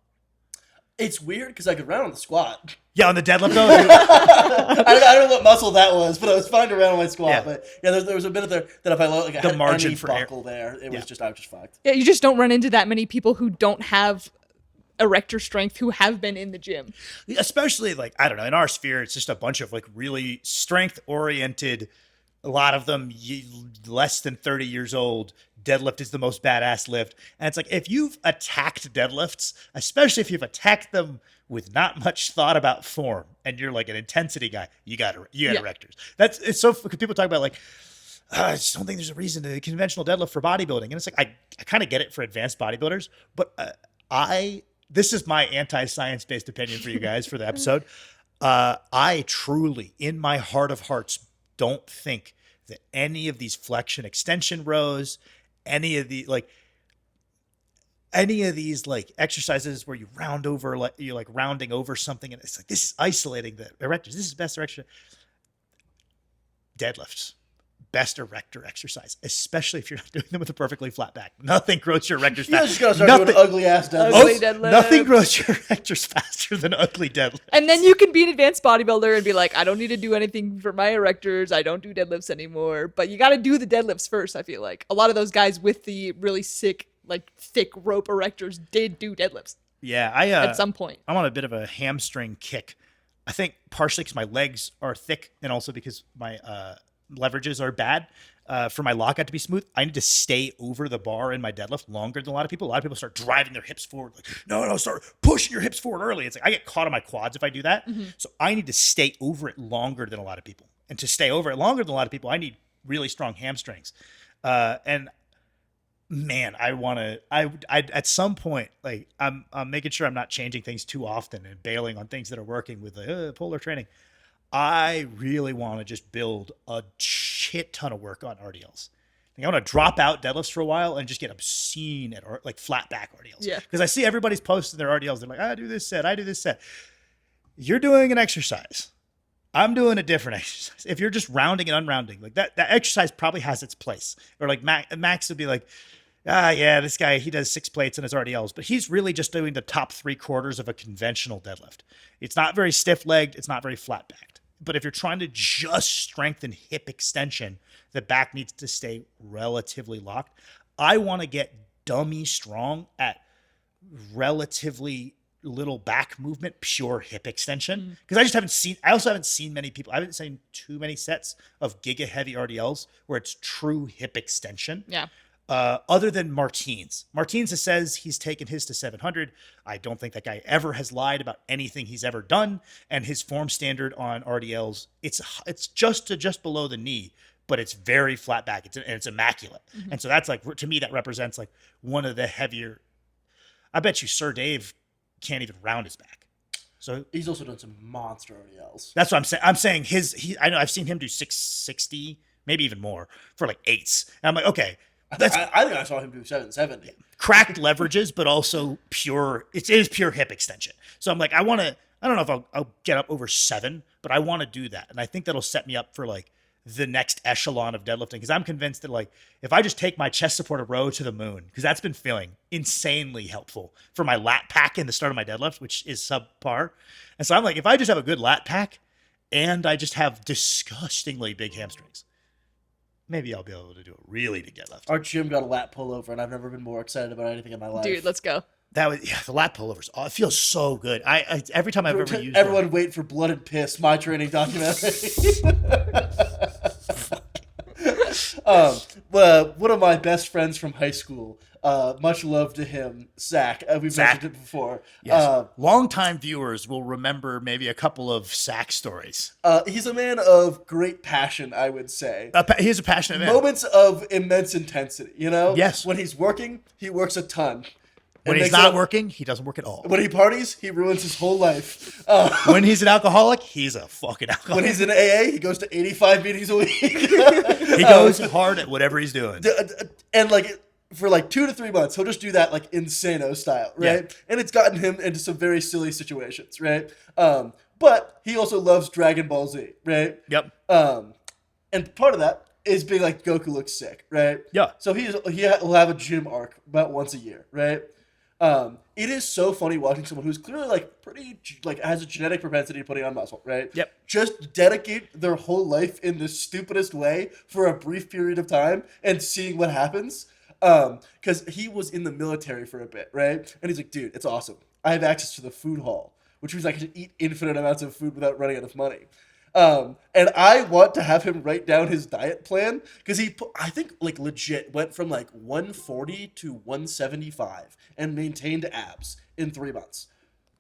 It's weird because I could round on the squat. Yeah, on the deadlift though. I don't know what muscle that was, but I was fine to round on my squat. Yeah. But yeah, there was a bit of there that if I like, The had margin any for buckle there, it was Yeah. just I was just fucked. Yeah, you just don't run into that many people who don't have erector strength who have been in the gym. Especially like, I don't know, in our sphere, it's just a bunch of like really strength oriented, a lot of them less than 30 years old. Deadlift is the most badass lift. And it's like, if you've attacked deadlifts, especially if you've attacked them with not much thought about form and you're like an intensity guy, you got erectors. It's so, because people talk about like, I just don't think there's a reason to conventional deadlift for bodybuilding. And it's like, I kind of get it for advanced bodybuilders, but this is my anti-science based opinion for you guys for the episode. I truly, in my heart of hearts, don't think that any of these flexion extension rows, any of these exercises where you round over, like you're like rounding over something, and it's like, this is isolating the erectors. This is best erector. Deadlifts. Best erector exercise, especially if you're not doing them with a perfectly flat back. Nothing grows your erectors You faster. just gotta start doing ugly ass deadlifts. Ugly deadlift. Nothing grows your erectors faster than ugly deadlifts. And then you can be an advanced bodybuilder and be like, I don't need to do anything for my erectors. I don't do deadlifts anymore. But you got to do the deadlifts first, I feel like. A lot of those guys with the really sick, like thick rope erectors did do deadlifts Yeah, at some point. I'm on a bit of a hamstring kick. I think partially because my legs are thick and also because my leverages are bad. For my lockout to be smooth, I need to stay over the bar in my deadlift longer than a lot of people. A lot of people start driving their hips forward. Like, no, start pushing your hips forward early. It's like I get caught on my quads if I do that. So I need to stay over it longer than a lot of people. And to stay over it longer than a lot of people, I need really strong hamstrings. And man, I at some point, like I'm making sure I'm not changing things too often and bailing on things that are working with polar training. I really want to just build a shit ton of work on RDLs. I want to drop out deadlifts for a while and just get obscene at like flat back RDLs. Yeah. Because I see everybody's posting their RDLs. They're like, I do this set. You're doing an exercise. I'm doing a different exercise. If you're just rounding and unrounding, like that exercise probably has its place. Or like Max would be like, this guy, he does 6 plates in his RDLs, but he's really just doing the top 3/4 of a conventional deadlift. It's not very stiff-legged. It's not very flat-backed. But if you're trying to just strengthen hip extension, the back needs to stay relatively locked. I want to get dummy strong at relatively little back movement, pure hip extension. Because I also haven't seen many people, I haven't seen too many sets of giga heavy RDLs where it's true hip extension. Yeah. Other than Martins. Martins says he's taken his to 700. I don't think that guy ever has lied about anything he's ever done. And his form standard on RDLs, it's just below the knee, but it's very flat back. It's immaculate. And so that's like, to me, that represents like one of the heavier. I bet you Sir Dave can't even round his back. So He's also done some monster RDLs. that's what I'm saying. I'm saying I know I've seen him do 660, maybe even more for like 8s. And I'm like, okay, I think I saw him do 770. Cracked leverages, but also pure. It is pure hip extension. So I'm like, I don't know if I'll get up over 7, but I want to do that, and I think that'll set me up for like the next echelon of deadlifting, because I'm convinced that like if I just take my chest supported row to the moon, because that's been feeling insanely helpful for my lat pack in the start of my deadlift, which is subpar. And so I'm like, if I just have a good lat pack and I just have disgustingly big hamstrings, maybe I'll be able to do a really big deadlift. Our gym got a lat pullover, and I've never been more excited about anything in my life. Dude, let's go. That was the lat pullovers. Oh, it feels so good. I every time I've ever used everyone wait for Blood and Piss, my training documentary. One of my best friends from high school, much love to him, Zach. We've mentioned it before. Yes. Longtime viewers will remember maybe a couple of Zach stories. He's a man of great passion, I would say. He's a passionate man. Moments of immense intensity, you know? Yes. When he's working, he works a ton. When he's not working, he doesn't work at all. When he parties, he ruins his whole life. When he's an alcoholic, he's a fucking alcoholic. When he's in AA, he goes to 85 meetings a week. He goes hard at whatever he's doing. And like for like 2 to 3 months, he'll just do that like insano style, right? Yeah. And it's gotten him into some very silly situations, right? But he also loves Dragon Ball Z, right? Yep. And part of that is being like, Goku looks sick, right? Yeah. So he'll have a gym arc about once a year, right? It is so funny watching someone who's clearly like pretty like has a genetic propensity to putting on muscle, right? Yep. Just dedicate their whole life in the stupidest way for a brief period of time and seeing what happens. Because he was in the military for a bit, right? And he's like, dude, it's awesome. I have access to the food hall, which means I can eat infinite amounts of food without running out of money. And I want to have him write down his diet plan because I think like legit went from like 140 to 175 and maintained abs in 3 months,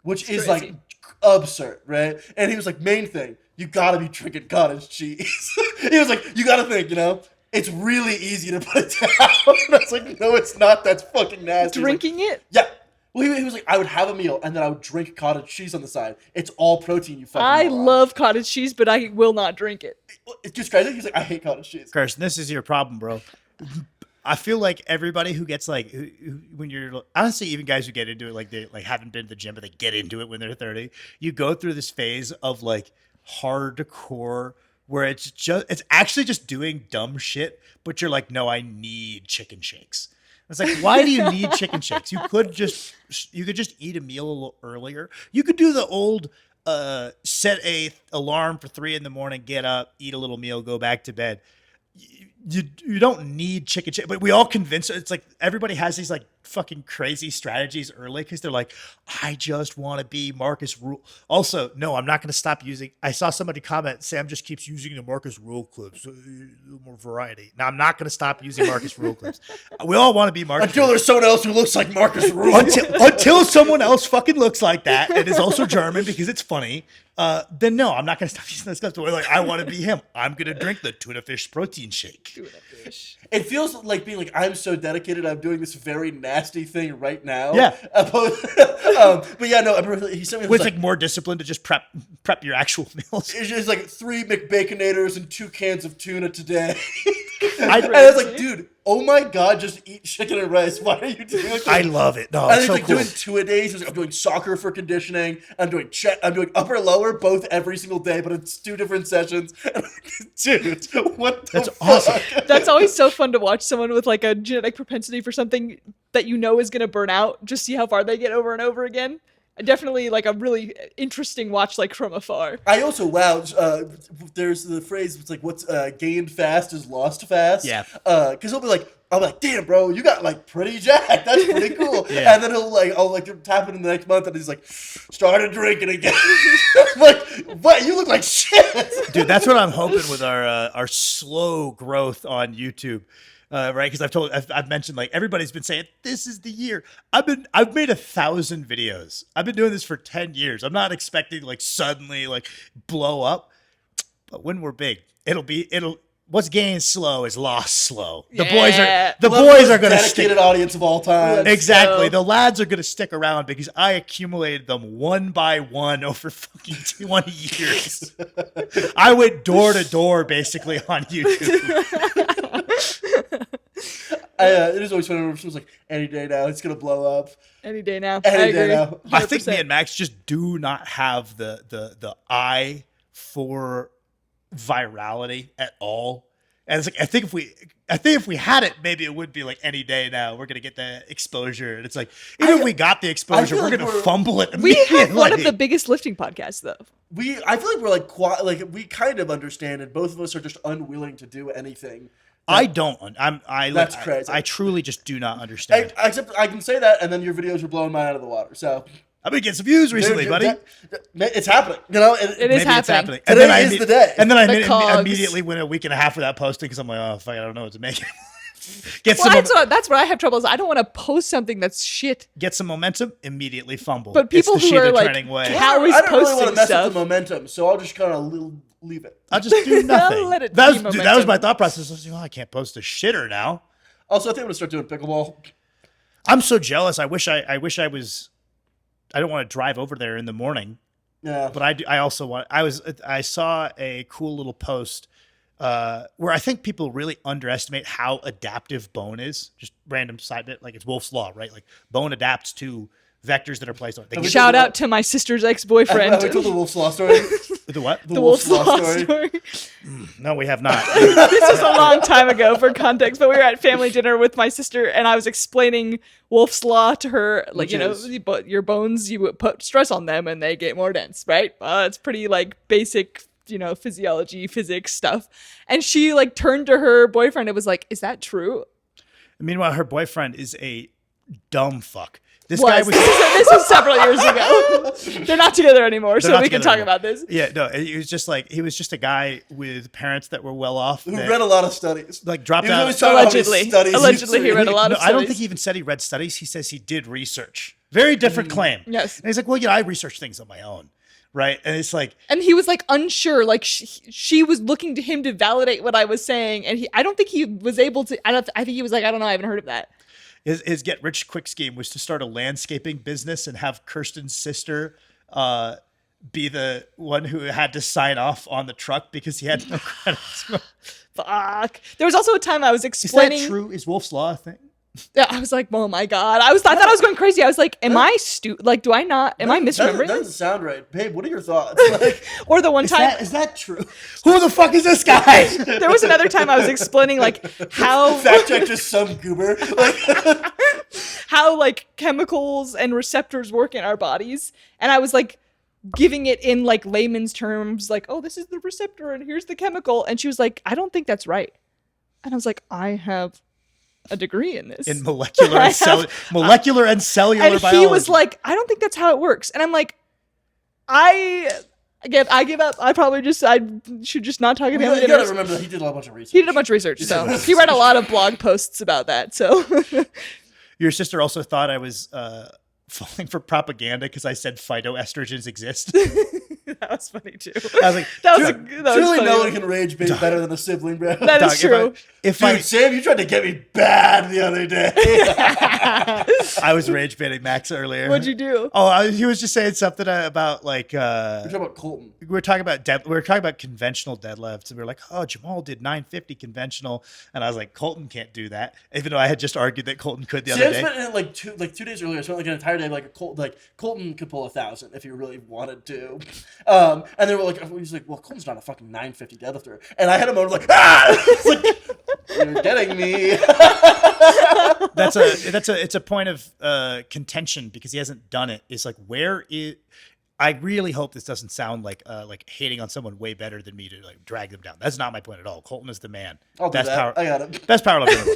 which is like absurd, right? And he was like, main thing, you gotta be drinking cottage cheese. He was like, you gotta think, it's really easy to put it down. And I was like, no, it's not. That's fucking nasty. Drinking it? Yeah. Well, he was like, I would have a meal and then I would drink cottage cheese on the side. It's all protein, you fucking I moron. love cottage cheese, but I will not drink it. It's just crazy. He's like, I hate cottage cheese. Kirsten, this is your problem, bro. I feel like everybody who gets like when you're honestly even guys who get into it like they like haven't been to the gym but they get into it when they're 30. You go through this phase of like hardcore where it's actually just doing dumb shit, but you're like, no, I need chicken shakes. It's like, why do you need chicken shakes? You could just eat a meal a little earlier. You could do the old set a alarm for 3 a.m, get up, eat a little meal, go back to bed. You don't need chicken shake, but we all convince it's like everybody has these like fucking crazy strategies early because they're like, I just want to be Marcus Rule. Also, no, I'm not going to stop using. I saw somebody comment, Sam just keeps using the Marcus Rule clips, more variety. Now I'm not going to stop using Marcus Rule clips. We all want to be Marcus until there's someone else who looks like Marcus Rule. until someone else fucking looks like that and is also German because it's funny. Then no, I'm not going to stop using those clips. But like, I want to be him. I'm going to drink the tuna fish protein shake. It feels like being like, I'm so dedicated. I'm doing this very nasty thing right now. Yeah. But yeah, no. I remember he sent me. It's like more discipline to just prep your actual meals. It's just like 3 McBaconators and 2 cans of tuna today. And I was like, dude, oh my god, just eat chicken and rice. Why are you doing that? I love it. No, and it's so like cool. doing 2-a-days. I'm doing soccer for conditioning. I'm doing upper lower both every single day, but it's 2 different sessions. Dude, what the That's fuck? awesome. That's always so fun to watch someone with like a genetic propensity for something that you know is going to burn out. Just see how far they get over and over again. Definitely like a really interesting watch, like from afar. I also there's the phrase. It's like what's gained fast is lost fast. Yeah. Because he'll be like, I'm like, damn, bro, you got like pretty jacked. That's pretty cool. Yeah. And then I'll like tap it in the next month, and he's like, started drinking again. I'm like, what? You look like shit, Dude. That's what I'm hoping with our slow growth on YouTube. Right, because I've mentioned like everybody's been saying this is the year. I've made 1,000 videos. I've been doing this for 10 years. I'm not expecting like suddenly like blow up, but when we're big, it'll. What's gained slow is lost slow. The boys are going to stick. Dedicated audience of all time. Exactly. The lads are going to stick around because I accumulated them one by one over fucking 20 years. I went door to door basically on YouTube. It is always funny when someone's like, any day now, it's going to blow up. Any day now. Any I day agree. now. I think me 100%. and Max just do not have the eye for virality at all. And it's like I think if we had it, maybe it would be like any day now we're gonna get the exposure. And it's like even if we got the exposure, feel we're like gonna we're- fumble it We immediately. have one of the biggest lifting podcasts, though. I feel like we're like we kind of understand it. Both of us are just unwilling to do anything. I don't. That's crazy. I truly just do not understand. Except I can say that, and then your videos were blowing mine out of the water. So I've been getting some views recently, Dude, buddy. it's happening. You know, It is Maybe it's happening. And Today then is the day. And then I The cogs. immediately went a week and a half without posting because I'm like, oh, fuck, I don't know what to make. Get Well, some that's where I have trouble. Is I don't want to post something that's shit. get some momentum, immediately fumble. But people it's the who are Sheila like, training way. how is I don't really want posting to mess stuff? with the momentum, so I'll just kind of leave it. I'll just do nothing. Let it that was be dude, that was momentum. my thought process. I was like, oh, I can't post a shitter now. Also, I think I'm gonna start doing pickleball. I'm so jealous. I wish I was. I don't want to drive over there in the morning, Yeah, but I do. I also want. I saw a cool little post where I think people really underestimate how adaptive bone is. Just random side bit, like it's Wolf's Law, right? Like bone adapts to vectors that are placed on. They we get- Shout out to my sister's ex-boyfriend. have we told the Wolf's Law story? the what? The Wolf's Law story. No, we have not. This was a long time ago for context, but we were at family dinner with my sister and I was explaining Wolf's Law to her, like, Which you know, is? your bones, you put stress on them and they get more dense, right? It's pretty like basic, you know, physiology, physics stuff. And she like turned to her boyfriend and was like, is that true? Meanwhile, her boyfriend is a dumb fuck. This guy was. This was several years ago. They're not together anymore, so not we can together talk anymore. about this. Yeah, no, he was just a guy with parents that were well off. Who that, read a lot of studies. like dropped He was out. always talking about how many studies Allegedly, he read a lot No, of I don't studies. think he even said he read studies. He says he did research. Very different claim. Yes. And he's like, well, you know, I research things on my own, right? And it's like, And he was like unsure, like she was looking to him to validate what I was saying, and I don't think he was able to. I think he was like, I don't know, I haven't heard of that. his get rich quick scheme was to start a landscaping business and have Kirsten's sister be the one who had to sign off on the truck because he had no credits. Fuck. There was also a time I was Is explaining. that true? Is Wolf's Law a thing? Yeah, I was like, oh my god. I thought I was going crazy. I was like, am I like, do I not? Am I misremembering That doesn't this? sound right, babe. What are your thoughts? Like, Or the one time, is that true? Who the fuck is this guy? there was another time I was explaining like how Fact check just some goober. Like, how like chemicals and receptors work in our bodies, and I was like giving it in like layman's terms, like, oh, this is the receptor and here's the chemical, and she was like, I don't think that's right, and I was like, I have a degree in this. In molecular and molecular and cellular And biology. he was like, I don't think that's how it works. And I'm like, I give up. I should just not talk you about gotta, him. you gotta remember that he did a bunch of research. He did a bunch of research, so he read a lot of blog posts about that. So Your sister also thought I was falling for propaganda because I said phytoestrogens exist. that was funny too. I was like, That was dude, that was Surely funny. no one can rage bait better than a sibling, bro. That dog, is true. If Dude, I Sam, you tried to get me bad the other day. I was rage baiting Max earlier. What'd you do? Oh, he was just saying something about like We're talking about Colton. we were talking about conventional deadlifts, and we were like, oh, Jamal did 950 conventional, and I was like, Colton can't do that, even though I had just argued that Colton could the other Sam day. spent it like 2 days earlier. I spent like an entire day Colton could pull 1,000 if he really wanted to. And they were like, he's like, well, Colton's not a fucking 950 deadlifter. And I had him over like, it's like, you're getting me. It's a point of contention because he hasn't done it. It's like I really hope this doesn't sound like hating on someone way better than me to like drag them down. That's not my point at all. Colton is the man. I'll do that. I got it. Best power lifter.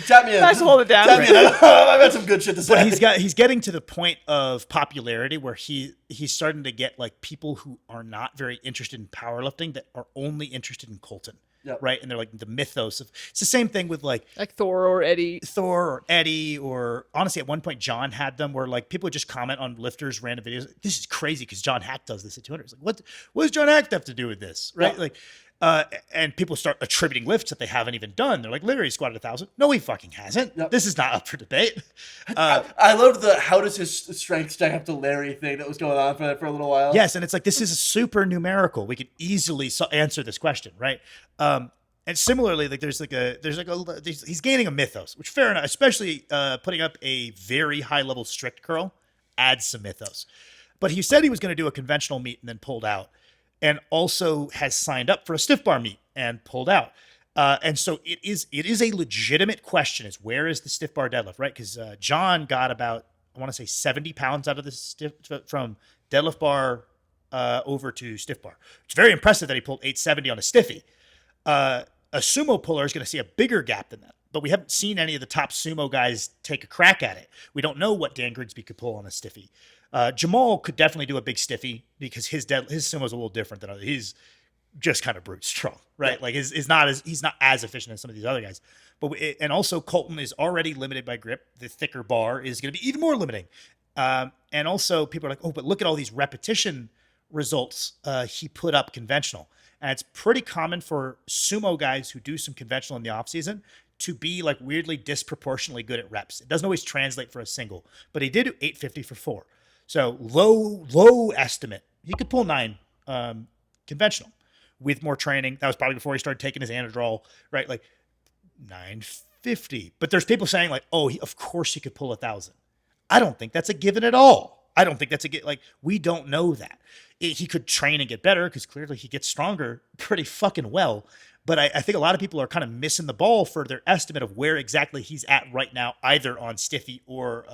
Tap me in. Nice to hold it down. Tap me in. I've got some good shit to say. But he's getting to the point of popularity where he's starting to get like people who are not very interested in powerlifting that are only interested in Colton. Yep. Right. And they're like the mythos of it's the same thing with like Thor or Eddie. Thor or Eddie, or honestly at one point John had them where like people would just comment on lifters random videos. This is crazy because John Hack does this at 200. It's like what does John Hack have to do with this? Right. Yeah. Like and people start attributing lifts that they haven't even done. They're like, Larry squatted 1,000. No, he fucking hasn't. Yep. This is not up for debate. I loved the how does his strength stack up to Larry thing that was going on for a little while. Yes, and it's like this is super numerical. We could easily answer this question, right? And similarly, like he's gaining a mythos, which fair enough, especially putting up a very high level strict curl adds some mythos. But he said he was going to do a conventional meet and then pulled out, and also has signed up for a stiff bar meet and pulled out. And so it is a legitimate question: is where is the stiff bar deadlift, right? Because John got about, I want to say, 70 pounds out of the stiff from deadlift bar over to stiff bar. It's very impressive that he pulled 870 on a stiffy. A sumo puller is going to see a bigger gap than that, but we haven't seen any of the top sumo guys take a crack at it. We don't know what Dan Grigsby could pull on a stiffy. Jamal could definitely do a big stiffy because his sumo is a little different than others. He's just kind of brute strong, right? Yeah. Like he's not as efficient as some of these other guys. And also Colton is already limited by grip. The thicker bar is going to be even more limiting. And also people are like, oh, but look at all these repetition results he put up conventional. And it's pretty common for sumo guys who do some conventional in the off season to be like weirdly disproportionately good at reps. It doesn't always translate for a single, but he did do 850 for 4. So low estimate. He could pull 9 conventional with more training. That was probably before he started taking his Anadrol, right? Like 950. But there's people saying like, oh, of course he could pull 1,000. I don't think that's a given at all. I don't think that's we don't know that. He could train and get better because clearly he gets stronger pretty fucking well. But I think a lot of people are kind of missing the ball for their estimate of where exactly he's at right now, either on stiffy or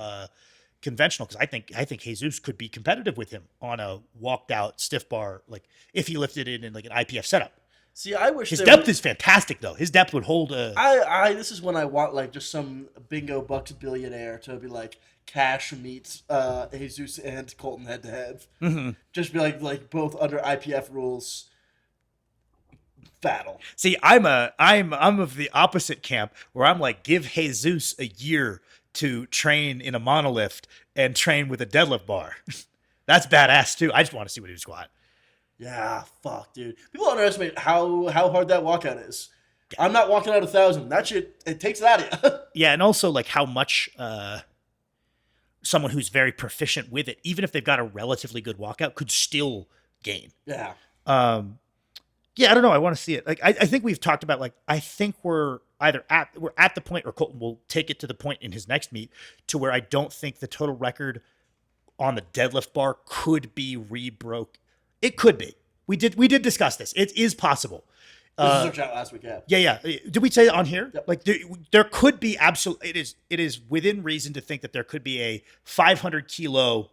conventional. Because I think Jesus could be competitive with him on a walked out stiff bar, like if he lifted it in like an IPF setup. See, I wish his depth is fantastic though. His depth would hold a. This is when I want like just some bingo bucks billionaire to be like, Cash meets Jesus and Colton head to head. Mm-hmm. Just be like both under IPF rules. Battle. See, I'm of the opposite camp where I'm like, give Jesus a year to train in a monolift and train with a deadlift bar. That's badass too. I just want to see what he would squat. Yeah, fuck, dude. People underestimate how hard that walkout is. I'm not walking out 1,000. That shit, it takes it out of you. Yeah, and also like how much someone who's very proficient with it, even if they've got a relatively good walkout, could still gain. Yeah. Yeah, I don't know. I want to see it. Like, I think we've talked about, like, I think we're either at the point, or Colton will take it to the point in his next meet to where I don't think the total record on the deadlift bar could be rebroke. It could be. We did discuss this. It is possible. This was our chat last week, yeah. Yeah. Did we say it on here? Yep. Like there could be it is within reason to think that there could be a 500 kilo.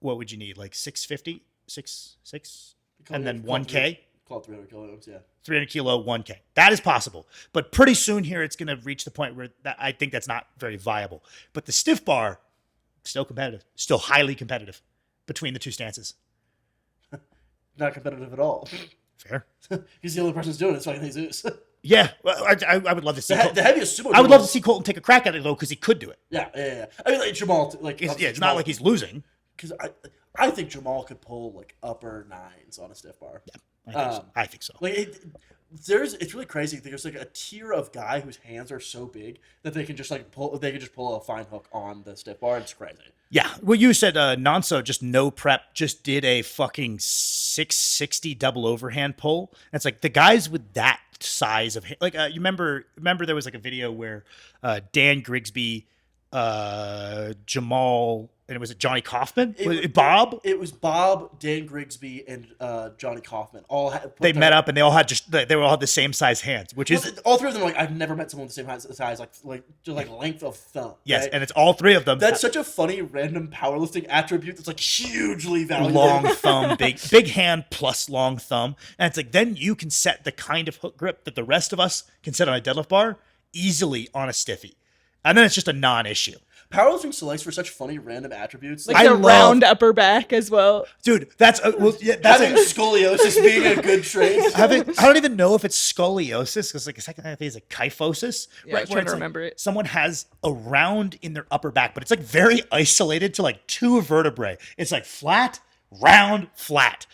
What would you need? Like 650, 6, and then 1K. Call it 300 kilograms, yeah. 300 kilo, 1K. That is possible. But pretty soon here, it's going to reach the point where I think that's not very viable. But the stiff bar, still competitive, still highly competitive between the two stances. Not competitive at all. Fair. He's the only person who's doing it. It's fucking Jesus. Yeah, well, I would love to see the heaviest sumo. I would love to see Colton take a crack at it though, because he could do it. Yeah. I mean, like Jamal, like it's not like he's losing. Because I think Jamal could pull like upper 9s on a stiff bar. Yeah, I think so. Like it's really crazy. There's like a tier of guy whose hands are so big that they can just pull a fine hook on the stiff bar. It's crazy. Yeah. Well, you said Nonso just no prep, just did a fucking 660 double overhand pull. And it's like the guys with that size of like you remember there was like a video where Dan Grigsby, Jamal, and it was Johnny Kaufman? Bob? It was Bob, Dan Grigsby, and Johnny Kaufman. They met up and they all had the same size hands, which is all three of them. Like I've never met someone with the same size, like length of thumb. Yes, right? and it's all three of them. That's such a funny random powerlifting attribute that's like hugely valuable. Long thumb, big hand plus long thumb, and it's like then you can set the kind of hook grip that the rest of us can set on a deadlift bar easily on a stiffy, and then it's just a non-issue. Powerlifting selects for such funny random attributes. Like round upper back as well. Dude, that's having scoliosis being a good trait. I don't even know if it's scoliosis, because like a second I think it's like kyphosis. Yeah, right, I'm trying to remember it. Someone has a round in their upper back, but it's like very isolated to like 2 vertebrae. It's like flat, round, flat.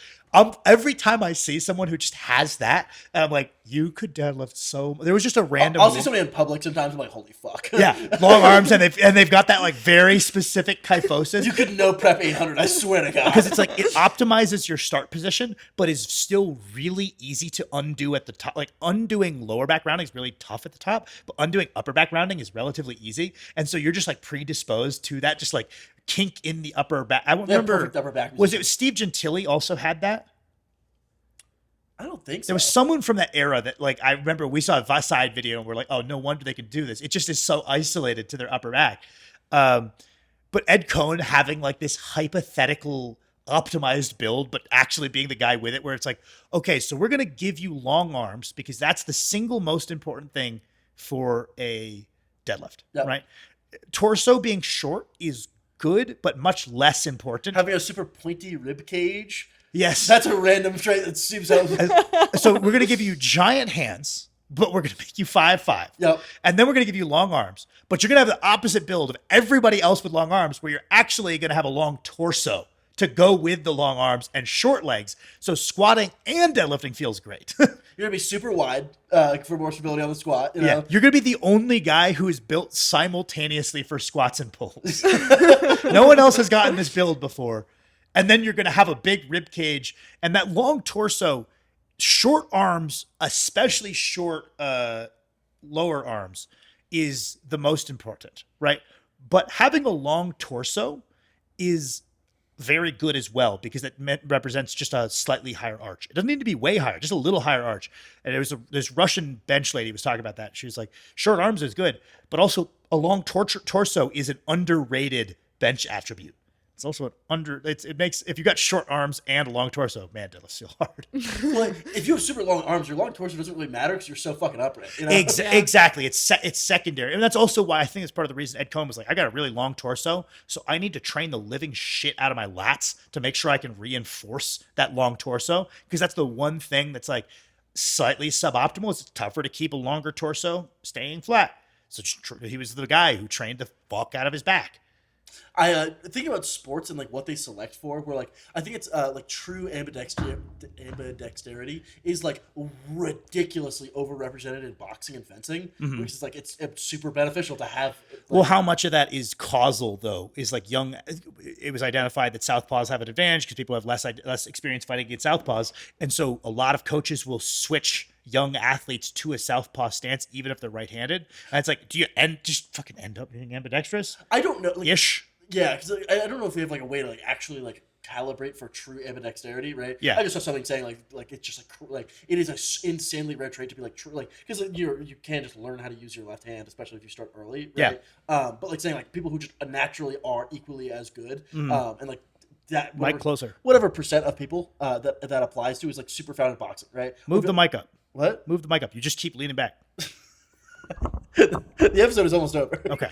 every time I see someone who just has that, I'm like, you could deadlift so. There was just a random. I'll see somebody in public sometimes. I'm like, holy fuck. Yeah, long arms, and they've got that like very specific kyphosis. You could no prep 800. I swear to God. Because it's like it optimizes your start position, but is still really easy to undo at the top. Like undoing lower back rounding is really tough at the top, but undoing upper back rounding is relatively easy. And so you're just like predisposed to that, just like kink in the upper back. I remember. Perfect upper back. Was it Steve Gentili also had that? I don't think so. There was someone from that era that, like, I remember we saw a side video and we're like, oh, no wonder they can do this. It just is so isolated to their upper back. But Ed Cohn having like this hypothetical optimized build, but actually being the guy with it, where it's like, okay, so we're going to give you long arms because that's the single most important thing for a deadlift, right? Torso being short is good, but much less important. Having a super pointy rib cage. Yes. That's a random trait that seems so. So we're going to give you giant hands, but we're going to make you 5'5". Yep. And then we're going to give you long arms, but you're going to have the opposite build of everybody else with long arms, where you're actually going to have a long torso to go with the long arms and short legs. So squatting and deadlifting feels great. You're going to be super wide for more stability on the squat. You know? Yeah. You're going to be the only guy who is built simultaneously for squats and pulls. No one else has gotten this build before. And then you're going to have a big rib cage and that long torso, short arms, especially short lower arms, is the most important, right? But having a long torso is very good as well, because it represents just a slightly higher arch. It doesn't need to be way higher, just a little higher arch. And there was this Russian bench lady was talking about that. She was like, short arms is good, but also a long torso is an underrated bench attribute. It's also it makes, if you got short arms and a long torso, man, deadlifts feel hard. Well, if you have super long arms, your long torso doesn't really matter because you're so fucking upright. You know? Exactly. It's secondary. And that's also why I think it's part of the reason Ed Cohn was like, I got a really long torso, so I need to train the living shit out of my lats to make sure I can reinforce that long torso, because that's the one thing that's like slightly suboptimal. It's tougher to keep a longer torso staying flat. So he was the guy who trained the fuck out of his back. I think about sports and like what they select for. Where like I think it's like true ambidexterity is like ridiculously overrepresented in boxing and fencing, which is like it's super beneficial to have. Like, well, how much of that is causal though? Is like it was identified that southpaws have an advantage because people have less experience fighting against southpaws, and so a lot of coaches will switch young athletes to a southpaw stance even if they're right-handed. And it's like, do you just fucking end up being ambidextrous? I don't know. Like, ish. Yeah, because I don't know if we have like a way to like actually like calibrate for true ambidexterity, right? Yeah. I just saw something saying like it's just like it is an insanely rare trait to be like true, like because you can just learn how to use your left hand, especially if you start early, right? Yeah. But like saying like people who just naturally are equally as good, and like that Mic closer. whatever percent of people that applies to is like super found in boxing, right? Move the mic up. What? Move the mic up. You just keep leaning back. The episode is almost over. Okay.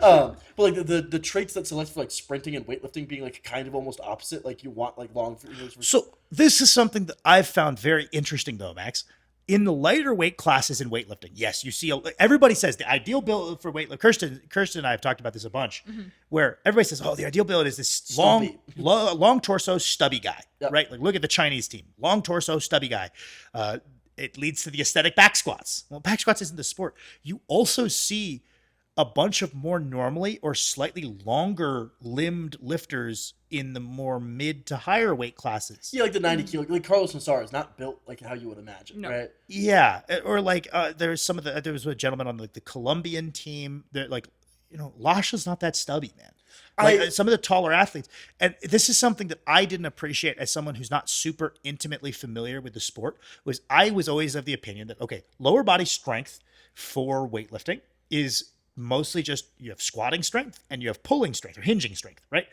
But like the traits that select for like sprinting and weightlifting being like kind of almost opposite, like you want like long fingers. So this is something that I've found very interesting though, Max. In the lighter weight classes in weightlifting, yes, you see everybody says the ideal build for weightlifting. Kirsten and I have talked about this a bunch, where everybody says, "Oh, the ideal build is this long torso, stubby guy." Yep. Right? Like look at the Chinese team, long torso, stubby guy. It leads to the aesthetic back squats. Well, back squats isn't the sport. You also see a bunch of more normally or slightly longer limbed lifters in the more mid to higher weight classes. Yeah, like the 90 kilo, like Carlos Nassar is not built like how you would imagine, right? Yeah, or like there was a gentleman on like the Colombian team that like, Lasha's not that stubby, man. Like some of the taller athletes. And this is something that I didn't appreciate as someone who's not super intimately familiar with the sport, was I was always of the opinion that, okay, lower body strength for weightlifting is mostly just you have squatting strength and you have pulling strength or hinging strength, right?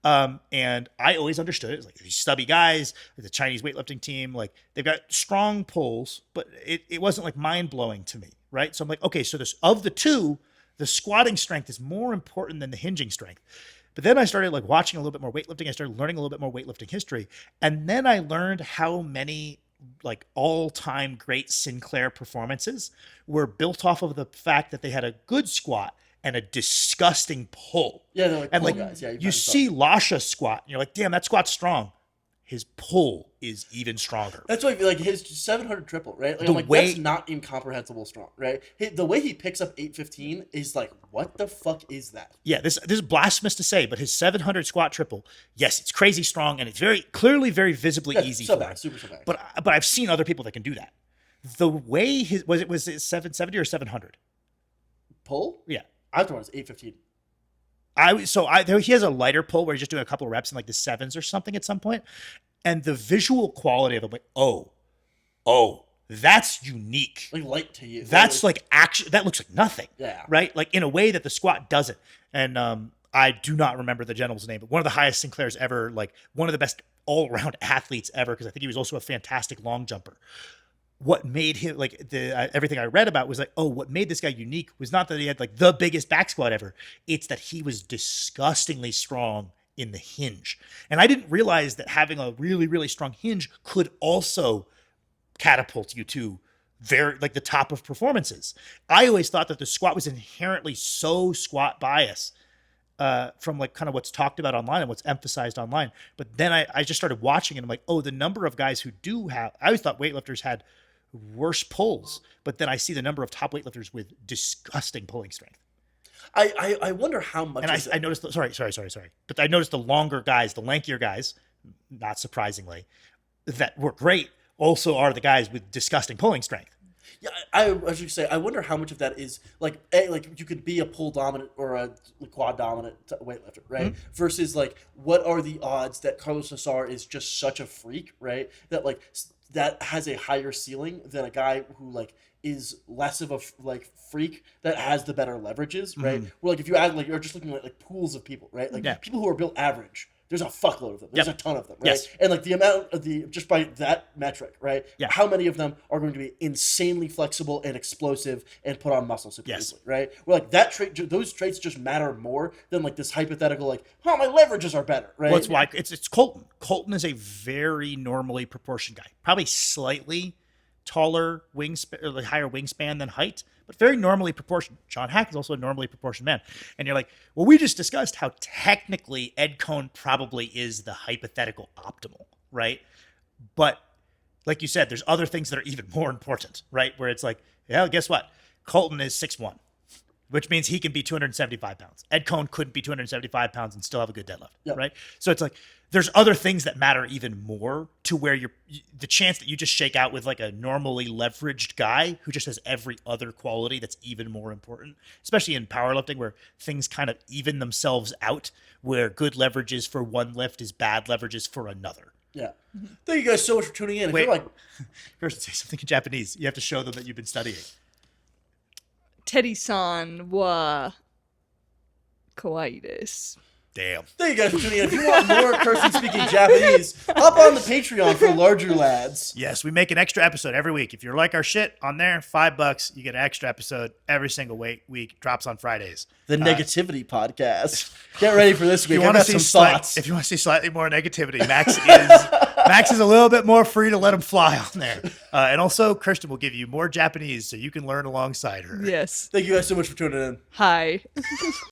And I always understood it as like these stubby guys, like the Chinese weightlifting team, like they've got strong pulls, but it wasn't like mind blowing to me, right? So I'm like, okay, so this of the two, the squatting strength is more important than the hinging strength. But then I started like watching a little bit more weightlifting. I started learning a little bit more weightlifting history. And then I learned how many like all-time great Sinclair performances were built off of the fact that they had a good squat and a disgusting pull. Yeah, they're like and pull like guys. Yeah, you see Lasha squat, and you're like, damn, that squat's strong. his pull is even stronger. That's why like his 700 triple, right? Like, The I'm like, way- that's not incomprehensible strong, right? The way he picks up 815 is like, what the fuck is that? Yeah, this is blasphemous to say, but his 700 squat triple, yes, it's crazy strong and it's very clearly very visibly Yeah, easy so for back, him. super so back. But I've seen other people that can do that. The way his was it 770 or 700? Pull? Yeah. I thought it was 815. He has a lighter pull where he's just doing a couple of reps in like the sevens or something at some point, and the visual quality of it, like, oh, that's unique. Like light to you. That's like actually that looks like nothing. Yeah. Right? Like in a way that the squat doesn't. And I do not remember the gentleman's name, but one of the highest Sinclairs ever, like one of the best all-around athletes ever, because I think he was also a fantastic long jumper. What made him like everything I read about was like, oh, what made this guy unique was not that he had like the biggest back squat ever. It's that he was disgustingly strong in the hinge. And I didn't realize that having a really, really strong hinge could also catapult you to very like the top of performances. I always thought that the squat was inherently so squat bias from like kind of what's talked about online and what's emphasized online. But then I just started watching and I'm like, oh, the number of guys who do have, I always thought weightlifters had worse pulls, but then I see the number of top weightlifters with disgusting pulling strength. I wonder how much. And I noticed, sorry. But I noticed the longer guys, the lankier guys, not surprisingly, that were great also are the guys with disgusting pulling strength. Yeah, I should say, I wonder how much of that is like like you could be a pull dominant or a quad dominant weightlifter, right? Mm-hmm. Versus like, what are the odds that Carlos Nassar is just such a freak, right? That like that has a higher ceiling than a guy who like is less of a like freak that has the better leverages, right? Where like if you add like you're just looking at like pools of people, right? Like people who are built average. There's a fuckload of them. There's a ton of them, right? Yes. And like the amount of just by that metric, right? Yeah. How many of them are going to be insanely flexible and explosive and put on muscle super easily, right? Where like that trait, those traits just matter more than like this hypothetical, like, oh, my leverages are better, right? Well, it's why it's Colton. Colton is a very normally proportioned guy, probably slightly taller wingspan, or like higher wingspan than height, but very normally proportioned. John Hack is also a normally proportioned man. And you're like, well, we just discussed how technically Ed Cohn probably is the hypothetical optimal, right? But like you said, there's other things that are even more important, right? Where it's like, yeah, guess what? Colton is 6'1", which means he can be 275 pounds. Ed Cohn couldn't be 275 pounds and still have a good deadlift, right? So it's like, there's other things that matter even more to where the chance that you just shake out with like a normally leveraged guy who just has every other quality that's even more important, especially in powerlifting where things kind of even themselves out, where good leverages for one lift is bad leverages for another. Yeah. Thank you guys so much for tuning in. If Wait, you're like, first say something in Japanese. You have to show them that you've been studying. Teddy-san wa kawaii desu. Damn. thank you guys for tuning in. If you want more Kirsten speaking Japanese, hop on the Patreon for larger lads. Yes, we make an extra episode every week. If you're like our shit on there, $5, you get an extra episode every single week. Drops on Fridays. The Negativity Podcast. Get ready for this week. I wanna got some thoughts. If you want to see slightly more negativity, Max is a little bit more free to let him fly on there. And also, Kirsten will give you more Japanese so you can learn alongside her. Yes. Thank you guys so much for tuning in. Hi.